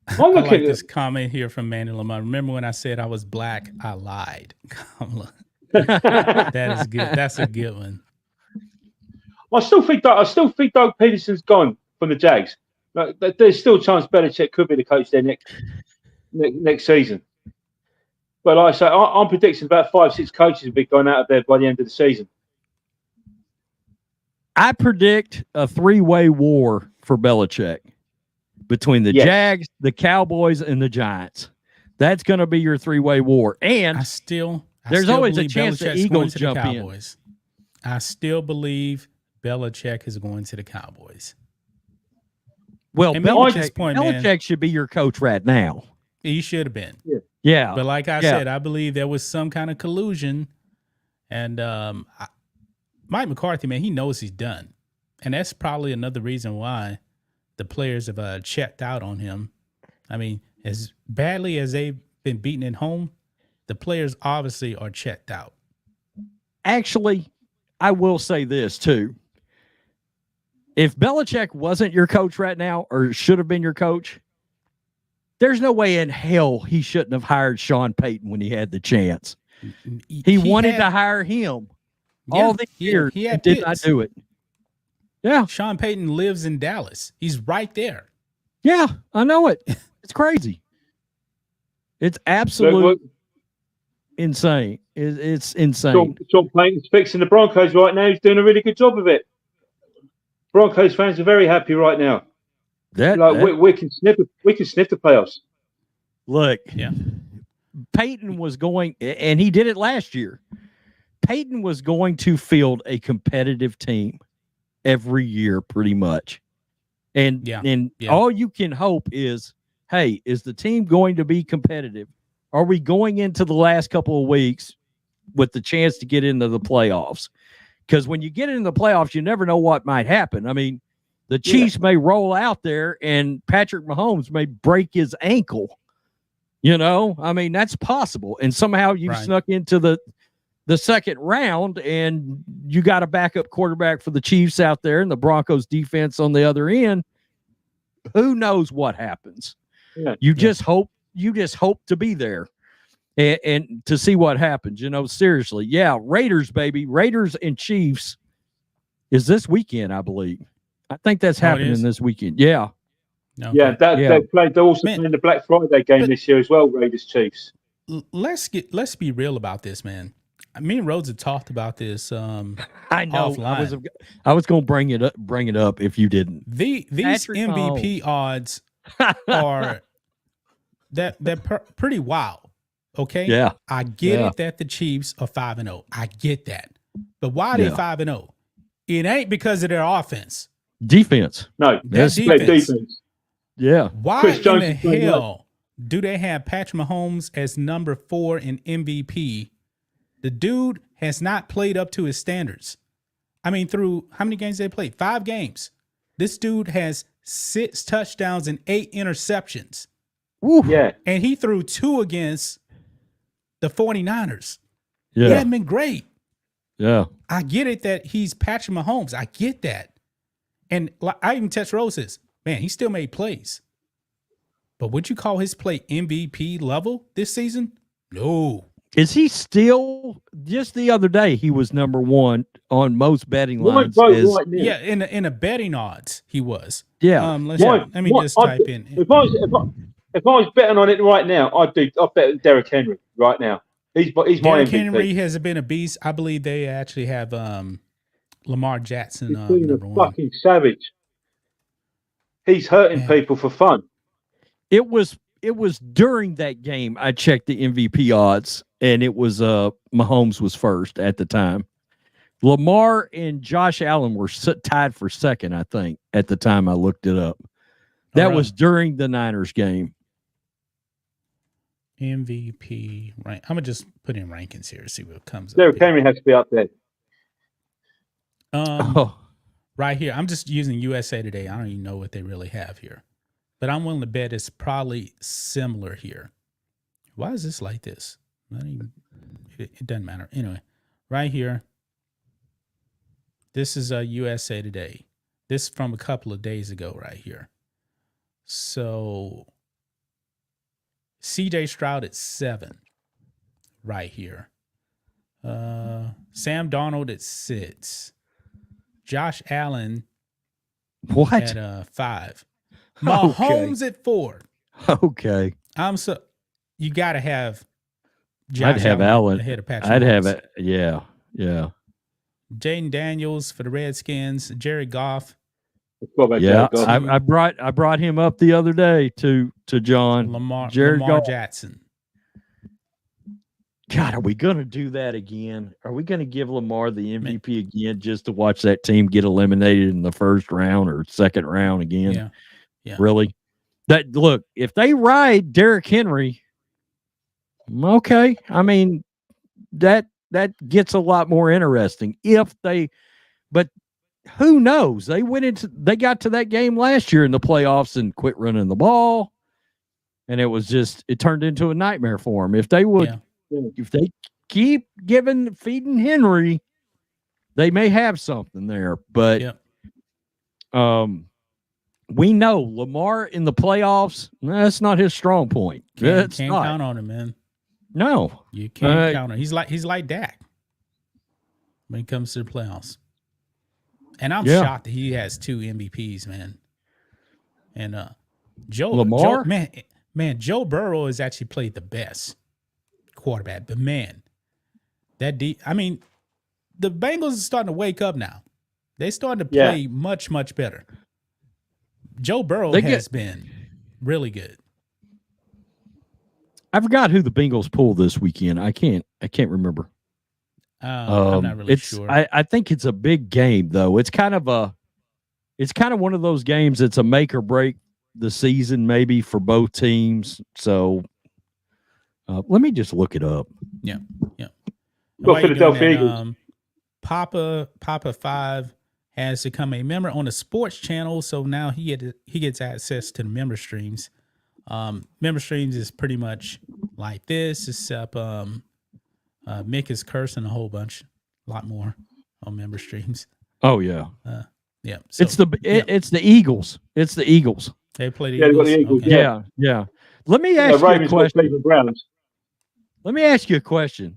I like this comment here from Manny Lamont. Remember when I said I was black? I lied. That is good. That's a good one. I still think Doug Peterson's gone from the Jags. There's still a chance Belichick could be the coach there next season. But like I say, I'm predicting about 5-6 coaches will be going out of there by the end of the season. I predict a 3-way war for Belichick between the Jags, the Cowboys, and the Giants. That's going to be your 3-way war. And there's always a chance the Eagles jump in. I still believe Belichick is going to the Cowboys. Well, Belichick should be your coach right now. He should have been. Yeah. But like I said, I believe there was some kind of collusion. And Mike McCarthy, man, he knows he's done. And that's probably another reason why the players have checked out on him. I mean, as badly as they've been beaten at home, the players obviously are checked out. Actually, I will say this too. If Belichick wasn't your coach right now, or should have been your coach, there's no way in hell he shouldn't have hired Sean Payton when he had the chance. He wanted to hire him all the years and did not do it. Yeah. Sean Payton lives in Dallas. He's right there. Yeah, I know it. It's crazy. It's absolutely insane. It's insane. Sean Payton's fixing the Broncos right now. He's doing a really good job of it. Broncos fans are very happy right now. We can sniff the playoffs. Look, Peyton was going, and he did it last year. Peyton was going to field a competitive team every year, pretty much. And all you can hope is, hey, is the team going to be competitive? Are we going into the last couple of weeks with the chance to get into the playoffs? Because when you get into the playoffs, you never know what might happen. I mean, the Chiefs may roll out there and Patrick Mahomes may break his ankle. You know, I mean, that's possible. And somehow you snuck into the second round and you got a backup quarterback for the Chiefs out there and the Broncos defense on the other end. Who knows what happens? You just hope to be there and to see what happens, you know, seriously. Yeah. Raiders, baby. Raiders and Chiefs is this weekend, I believe. I think that's happening this weekend. Yeah. Okay. Yeah, they're also playing the Black Friday game this year as well, Raiders Chiefs. Let's be real about this, man. Me and Rhodes have talked about this. I know. Offline. I was going to bring it up if you didn't. These MVP odds are they're pretty wild. Okay. Yeah. I get it that the Chiefs are 5-0. I get that, but why are they 5-0? It ain't because of their offense. Defense. No, that's defense. Yeah. Why in the hell do they have Patrick Mahomes as number 4 in MVP? The dude has not played up to his standards. I mean, through how many games they played? 5 games. This dude has 6 touchdowns and 8 interceptions. Ooh. Yeah. And he threw 2 against the 49ers. Yeah. He hadn't been great. Yeah. I get it that he's Patrick Mahomes. I get that. And I even text Roses, man, he still made plays. But would you call his play MVP level this season? No. Is he still, just the other day, he was number 1 on most betting lines. Yeah, in a betting odds, he was. Yeah. Let me just type in. If I was betting on it right now, I'd bet Derrick Henry right now. He's my Derrick MVP. Henry has been a beast. I believe they actually have Lamar Jackson He's been number a one. fucking savage. He's hurting people for fun. It was during that game I checked the MVP odds, and it was Mahomes was first at the time. Lamar and Josh Allen were tied for second, I think, at the time I looked it up. That was during the Niners game. MVP rank. I'm gonna just put in rankings here to see what comes up. Derrick Henry has to be up there. Right here. I'm just using USA Today. I don't even know what they really have here, but I'm willing to bet it's probably similar here. Why is this like this? It doesn't matter. Anyway, right here. This is USA Today. This is from a couple of days ago right here. So CJ Stroud at 7 right here. Sam Darnold at 6. Josh Allen at 5. Mahomes at 4. Okay. You got to have Josh I'd have Allen ahead of Patrick I'd Mahomes. have it. Yeah. Jaden Daniels for the Redskins. Jared Goff. Yeah, I brought him up the other day to John. Lamar Goff. Jackson. God, are we going to do that again? Are we going to give Lamar the MVP again just to watch that team get eliminated in the first round or second round again? Yeah. Really? Look, if they ride Derrick Henry, okay. I mean, that gets a lot more interesting but who knows? They got to that game last year in the playoffs and quit running the ball, and it turned into a nightmare for them. If they keep feeding Henry, they may have something there. But we know Lamar in the playoffs, that's not his strong point. Can't count on him, man. No, you can't count on him. He's like Dak when it comes to the playoffs. And I'm shocked that he has 2 MVPs, man. And Lamar, Joe Burrow has actually played the best quarterback. But man, the Bengals are starting to wake up now. They're starting to play much, much better. Joe Burrow has been really good. I forgot who the Bengals pulled this weekend. I can't remember. I'm not really sure. I think it's a big game though. It's kind of one of those games that's a make or break the season maybe for both teams. So let me just look it up. Yeah. Well, Philadelphia Eagles. Papa 5 has become a member on the sports channel, so now he gets access to the member streams. Member streams is pretty much like this, except Mick is cursing a whole bunch, a lot more on member streams. Oh yeah, yeah. So, it's the Eagles. It's the Eagles. They play the Eagles. The Eagles. Okay. Yeah. Let me ask you a question. Let me ask you a question.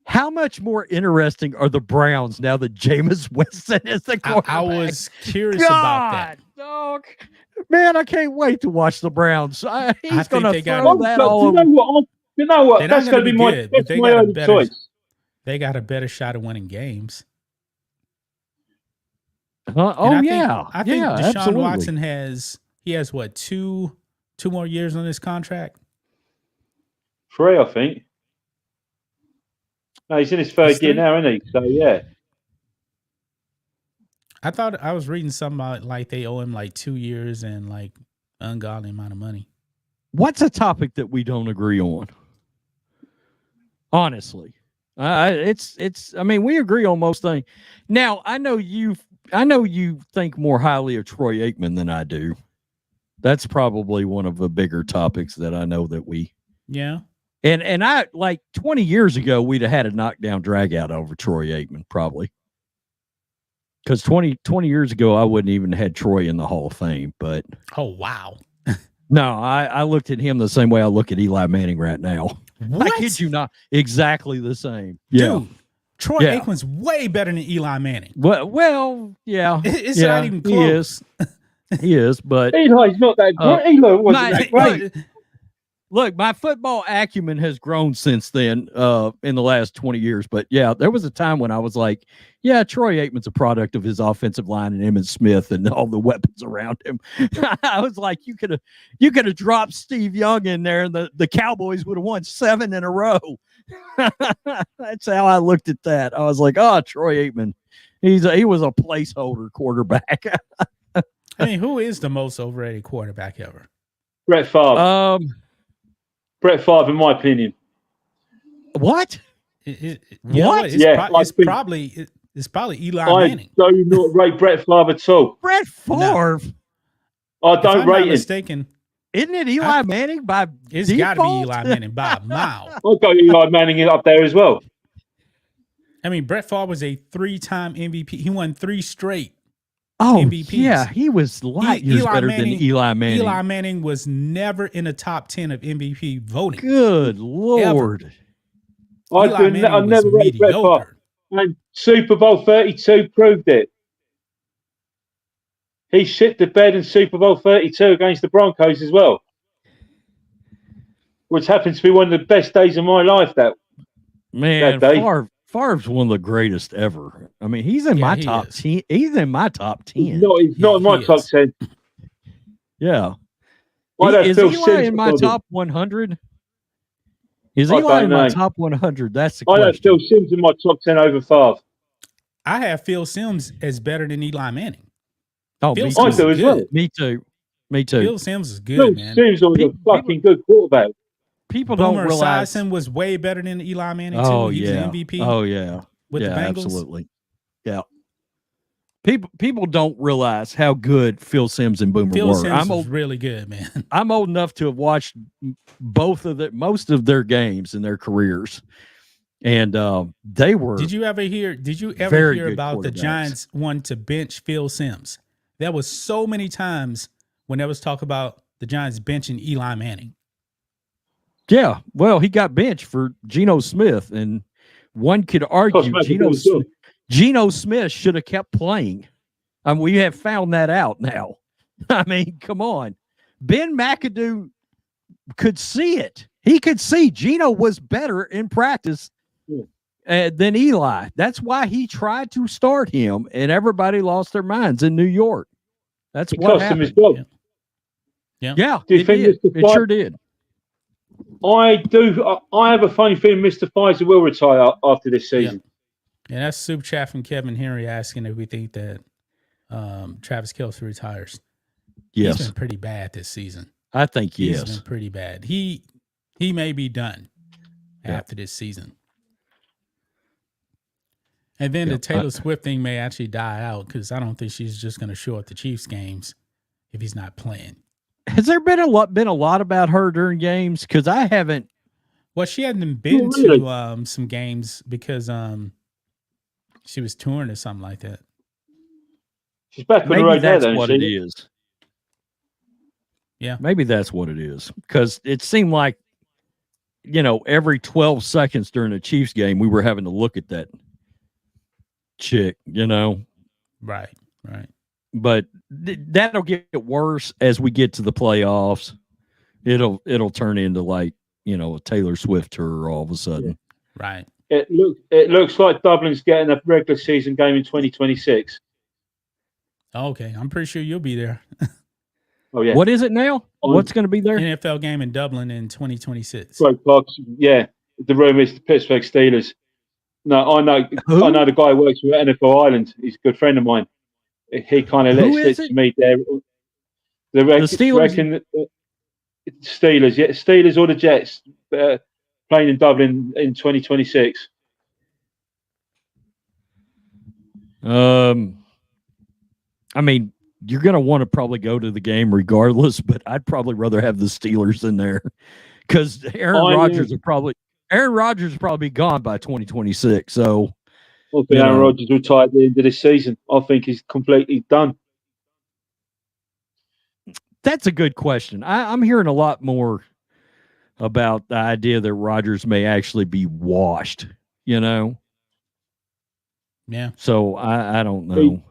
How much more interesting are the Browns now that Jameis Winston is the quarterback? I was curious about that. Dog. Man, I can't wait to watch the Browns. He's going to throw that all over. You know what? That's going to be my early choice. They got a better shot of winning games. I think Deshaun Watson has what, two more years on his contract? 3, I think. No, he's in his third year now, isn't he? So yeah. I thought I was reading something about like they owe him like 2 years and like ungodly amount of money. What's a topic that we don't agree on? Honestly, it's. I mean, we agree on most things. Now, I know you think more highly of Troy Aikman than I do. That's probably one of the bigger topics that I know that we. Yeah. And I, like 20 years ago, we'd have had a knockdown drag out over Troy Aikman, probably. Because 20 years ago, I wouldn't even had Troy in the Hall of Fame. But oh, wow. No, I looked at him the same way I look at Eli Manning right now. What? I kid you not. Exactly the same. Dude, Troy Aikman's way better than Eli Manning. Well, yeah. It's not even close. He is, but Eli's not that great. Eli wasn't that great. look, my football acumen has grown since then, in the last 20 years. But yeah, there was a time when I was like, yeah, Troy Aikman's a product of his offensive line and Emmitt Smith and all the weapons around him. I was like, you could have dropped Steve Young in there, and the Cowboys would have won 7 in a row. That's how I looked at that. I was like, oh, Troy Aikman, he was a placeholder quarterback. I mean, who is the most overrated quarterback ever? Brett Favre. Brett Favre, in my opinion. What? What? It's probably Eli Manning. I do not rate Brett Favre at all. Brett Favre? No. I don't rate him. Mistaken, isn't it Eli Manning by It's got to be Eli Manning by a mile. I'll go Eli Manning up there as well. I mean, Brett Favre was a 3-time MVP. He won 3 straight MVPs. MVPs. Yeah, he was light years better than Eli Manning. Eli Manning was never in the top 10 of MVP voting. Good Lord. I never rated Brett Favre. And Super Bowl 32 proved it. He shit the bed in Super Bowl 32 against the Broncos as well, which happens to be one of the best days of my life. That day. Favre's one of the greatest ever. I mean, he's in my top 10. He's in my top 10. He's not in my top 10. Yeah. Is Eli in my top 100? Is Eli in my top 100? That's the question. I have Phil Simms in my top 10 over Favre. I have Phil Simms as better than Eli Manning. Oh, I do as well. Me too. Phil Simms is good, man. Phil Simms was a fucking good quarterback. People don't realize Esiason was way better than Eli Manning too. Oh, He was yeah. an MVP. Oh yeah. With the Bengals. Absolutely. Yeah. People don't realize how good Phil Simms and Boomer Phil were. Simms was really good, man. I'm old enough to have watched most of their games in their careers, and they were. Did you ever hear about the Giants wanting to bench Phil Simms? There was so many times when there was talk about the Giants benching Eli Manning. Yeah, well, he got benched for Geno Smith, and one could argue Geno Smith should have kept playing. We have found that out now. I mean, come on. Ben McAdoo could see it. He could see Geno was better in practice than Eli. That's why he tried to start him, and everybody lost their minds in New York. That's what happened. Him his job. Yeah, it did. It sure did. I do. I have a funny feeling Mr. Pfizer will retire after this season. And that's Soup Chat from Kevin Henry asking if we think that Travis Kelce retires. Yes. He's been pretty bad this season. I think He's been pretty bad. He may be done after this season. And then the Taylor Swift thing may actually die out because I don't think she's just going to show up to Chiefs games if he's not playing. Has there been a lot about her during games? Because I haven't. Well, she hadn't been to some games because she was touring or something like that. She's back on the road now, then. What it is. Yeah, maybe that's what it is. Because it seemed like, every 12 seconds during a Chiefs game, we were having to look at that chick. Right. But that'll get worse as we get to the playoffs. It'll turn into like a Taylor Swift tour all of a sudden. Right. It looks like Dublin's getting a regular season game in 2026. Okay, I'm pretty sure you'll be there. Oh yeah. What is it now? What's going to be there? NFL game in Dublin in 2026. Yeah. The rumor is the Pittsburgh Steelers. No, I know the guy who works with NFL Ireland. He's a good friend of mine. He kind of lets it to me there. The Steelers? Steelers, yeah. Steelers or the Jets playing in Dublin in 2026. I mean, you're going to want to probably go to the game regardless, but I'd probably rather have the Steelers in there because Aaron Rodgers will probably be gone by 2026. So I think Aaron Rodgers retired at the end of this season. I think he's completely done. That's a good question. I'm hearing a lot more about the idea that Rodgers may actually be washed, Yeah. So I don't know.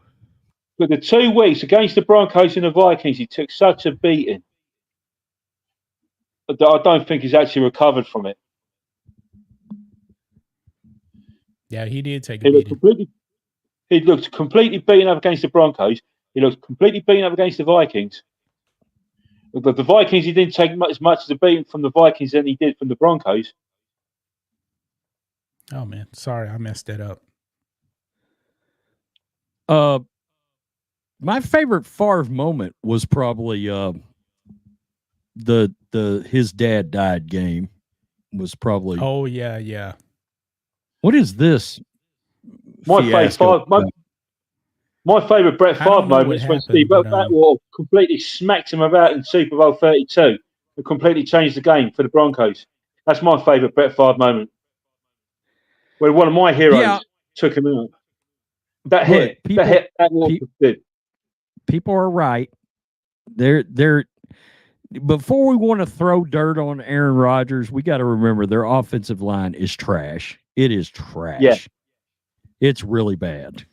But the 2 weeks against the Broncos and the Vikings, he took such a beating. I don't think he's actually recovered from it. Yeah, he did take a beating. He looked completely beaten up against the Broncos. He looked completely beaten up against the Vikings. The Vikings, he didn't take as much as a beating from the Vikings than he did from the Broncos. Oh man, sorry, I messed that up. My favorite Favre moment was probably the his dad died game was probably. Oh yeah. What is this? My favorite Brett Favre moment is when Steve Atwater completely smacked him about in Super Bowl 32 and completely changed the game for the Broncos. That's my favorite Brett Favre moment. Where one of my heroes took him out. That hit Atwater did. People are right. They're before we want to throw dirt on Aaron Rodgers, we got to remember their offensive line is trash. It is trash. Yeah. It's really bad.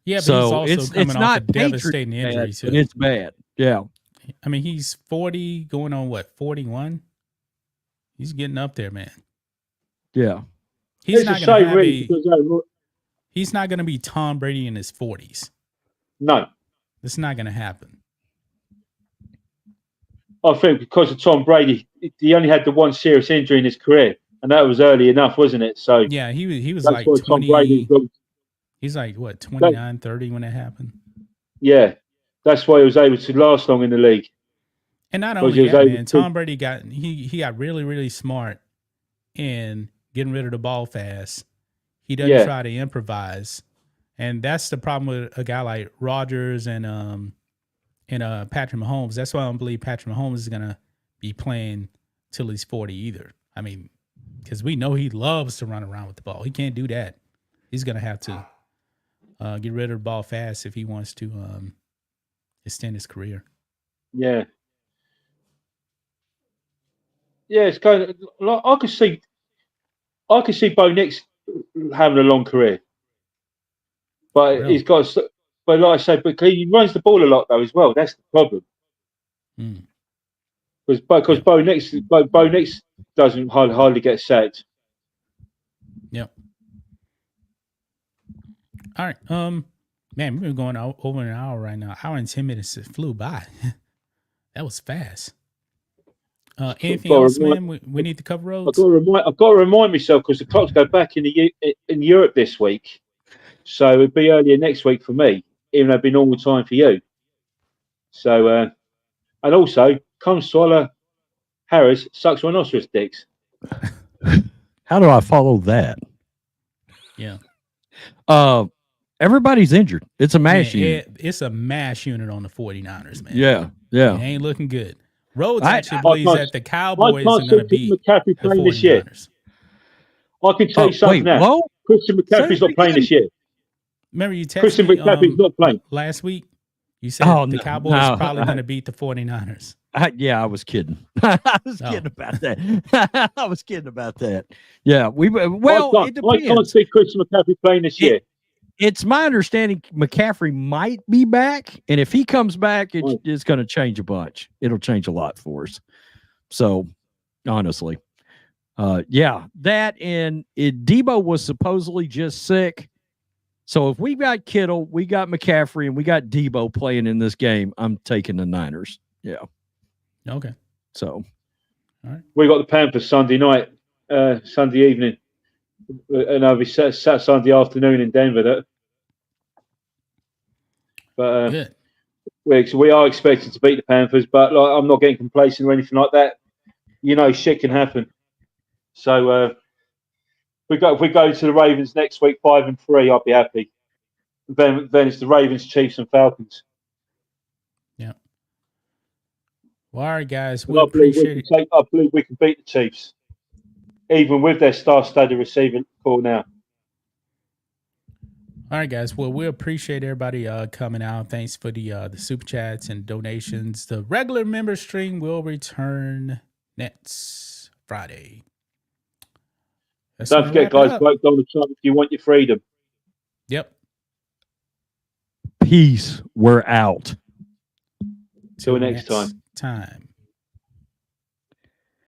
Yeah, but so he's also coming off a devastating injury too. It's bad. Yeah. I mean, he's 40, going on 41? He's getting up there, man. Yeah. He's not going to be Tom Brady in his 40s. No. It's not going to happen. I think because of Tom Brady, he only had the one serious injury in his career, and that was early enough, wasn't it? So yeah, he was like 20. He's like, what, 29, 30 when it happened? Yeah. That's why he was able to last long in the league. And not only that, man, Tom Brady got really, really smart in getting rid of the ball fast. He doesn't try to improvise. And that's the problem with a guy like Rodgers and Patrick Mahomes. That's why I don't believe Patrick Mahomes is going to be playing till he's 40 either. I mean, because we know he loves to run around with the ball. He can't do that. He's going to have to get rid of the ball fast if he wants to extend his career. Yeah. Yeah, it's kind of. I could see Bo Nix having a long career, but Really? he's got. But like I say, but he runs the ball a lot though as well. That's the problem. Because Bo Nix doesn't hardly get sacked. Yep. All right. Man, we've been going over an hour right now. Hour and 10 minutes flew by. That was fast. Anything else, man? We need to cover roads. I've got to remind myself because the clocks go back in Europe this week, so it'd be earlier next week for me, even though it'd be normal time for you. So, and also, Consuela Harris sucks rhinoceros dicks. How do I follow that? Yeah. Everybody's injured. It's a mash unit. It's a mash unit on the 49ers, man. Yeah. It ain't looking good. Rhodes actually believes that the Cowboys are going to beat McCaffrey playing this year. I can tell you something now. Christian McCaffrey's not playing this year. Remember you texted Christian McCaffrey's not playing last week? You said the Cowboys are probably going to beat the 49ers. Yeah, I was kidding. I was kidding about that. I was kidding about that. Yeah, it depends. I can't see Christian McCaffrey playing this year. It's my understanding McCaffrey might be back, and if he comes back, it's going to change a bunch. It'll change a lot for us. So, honestly, that and Debo was supposedly just sick. So if we got Kittle, we got McCaffrey, and we got Debo playing in this game, I'm taking the Niners. Yeah. Okay. So, all right. We got the Panthers Sunday night, Sunday evening. And I'll be sat Sunday afternoon in Denver. But we are expecting to beat the Panthers, but I'm not getting complacent or anything like that. You know, shit can happen. So if we go to the Ravens next week, 5-3, I'll be happy. Then it's the Ravens, Chiefs, and Falcons. Yeah. Well, all right, guys. I believe we can beat the Chiefs. Even with their star-studded receiver core now. All right, guys. Well, we appreciate everybody coming out. Thanks for the super chats and donations. The regular member stream will return next Friday. Don't forget, guys, vote Donald Trump if you want your freedom. Yep. Peace. We're out. Till next time.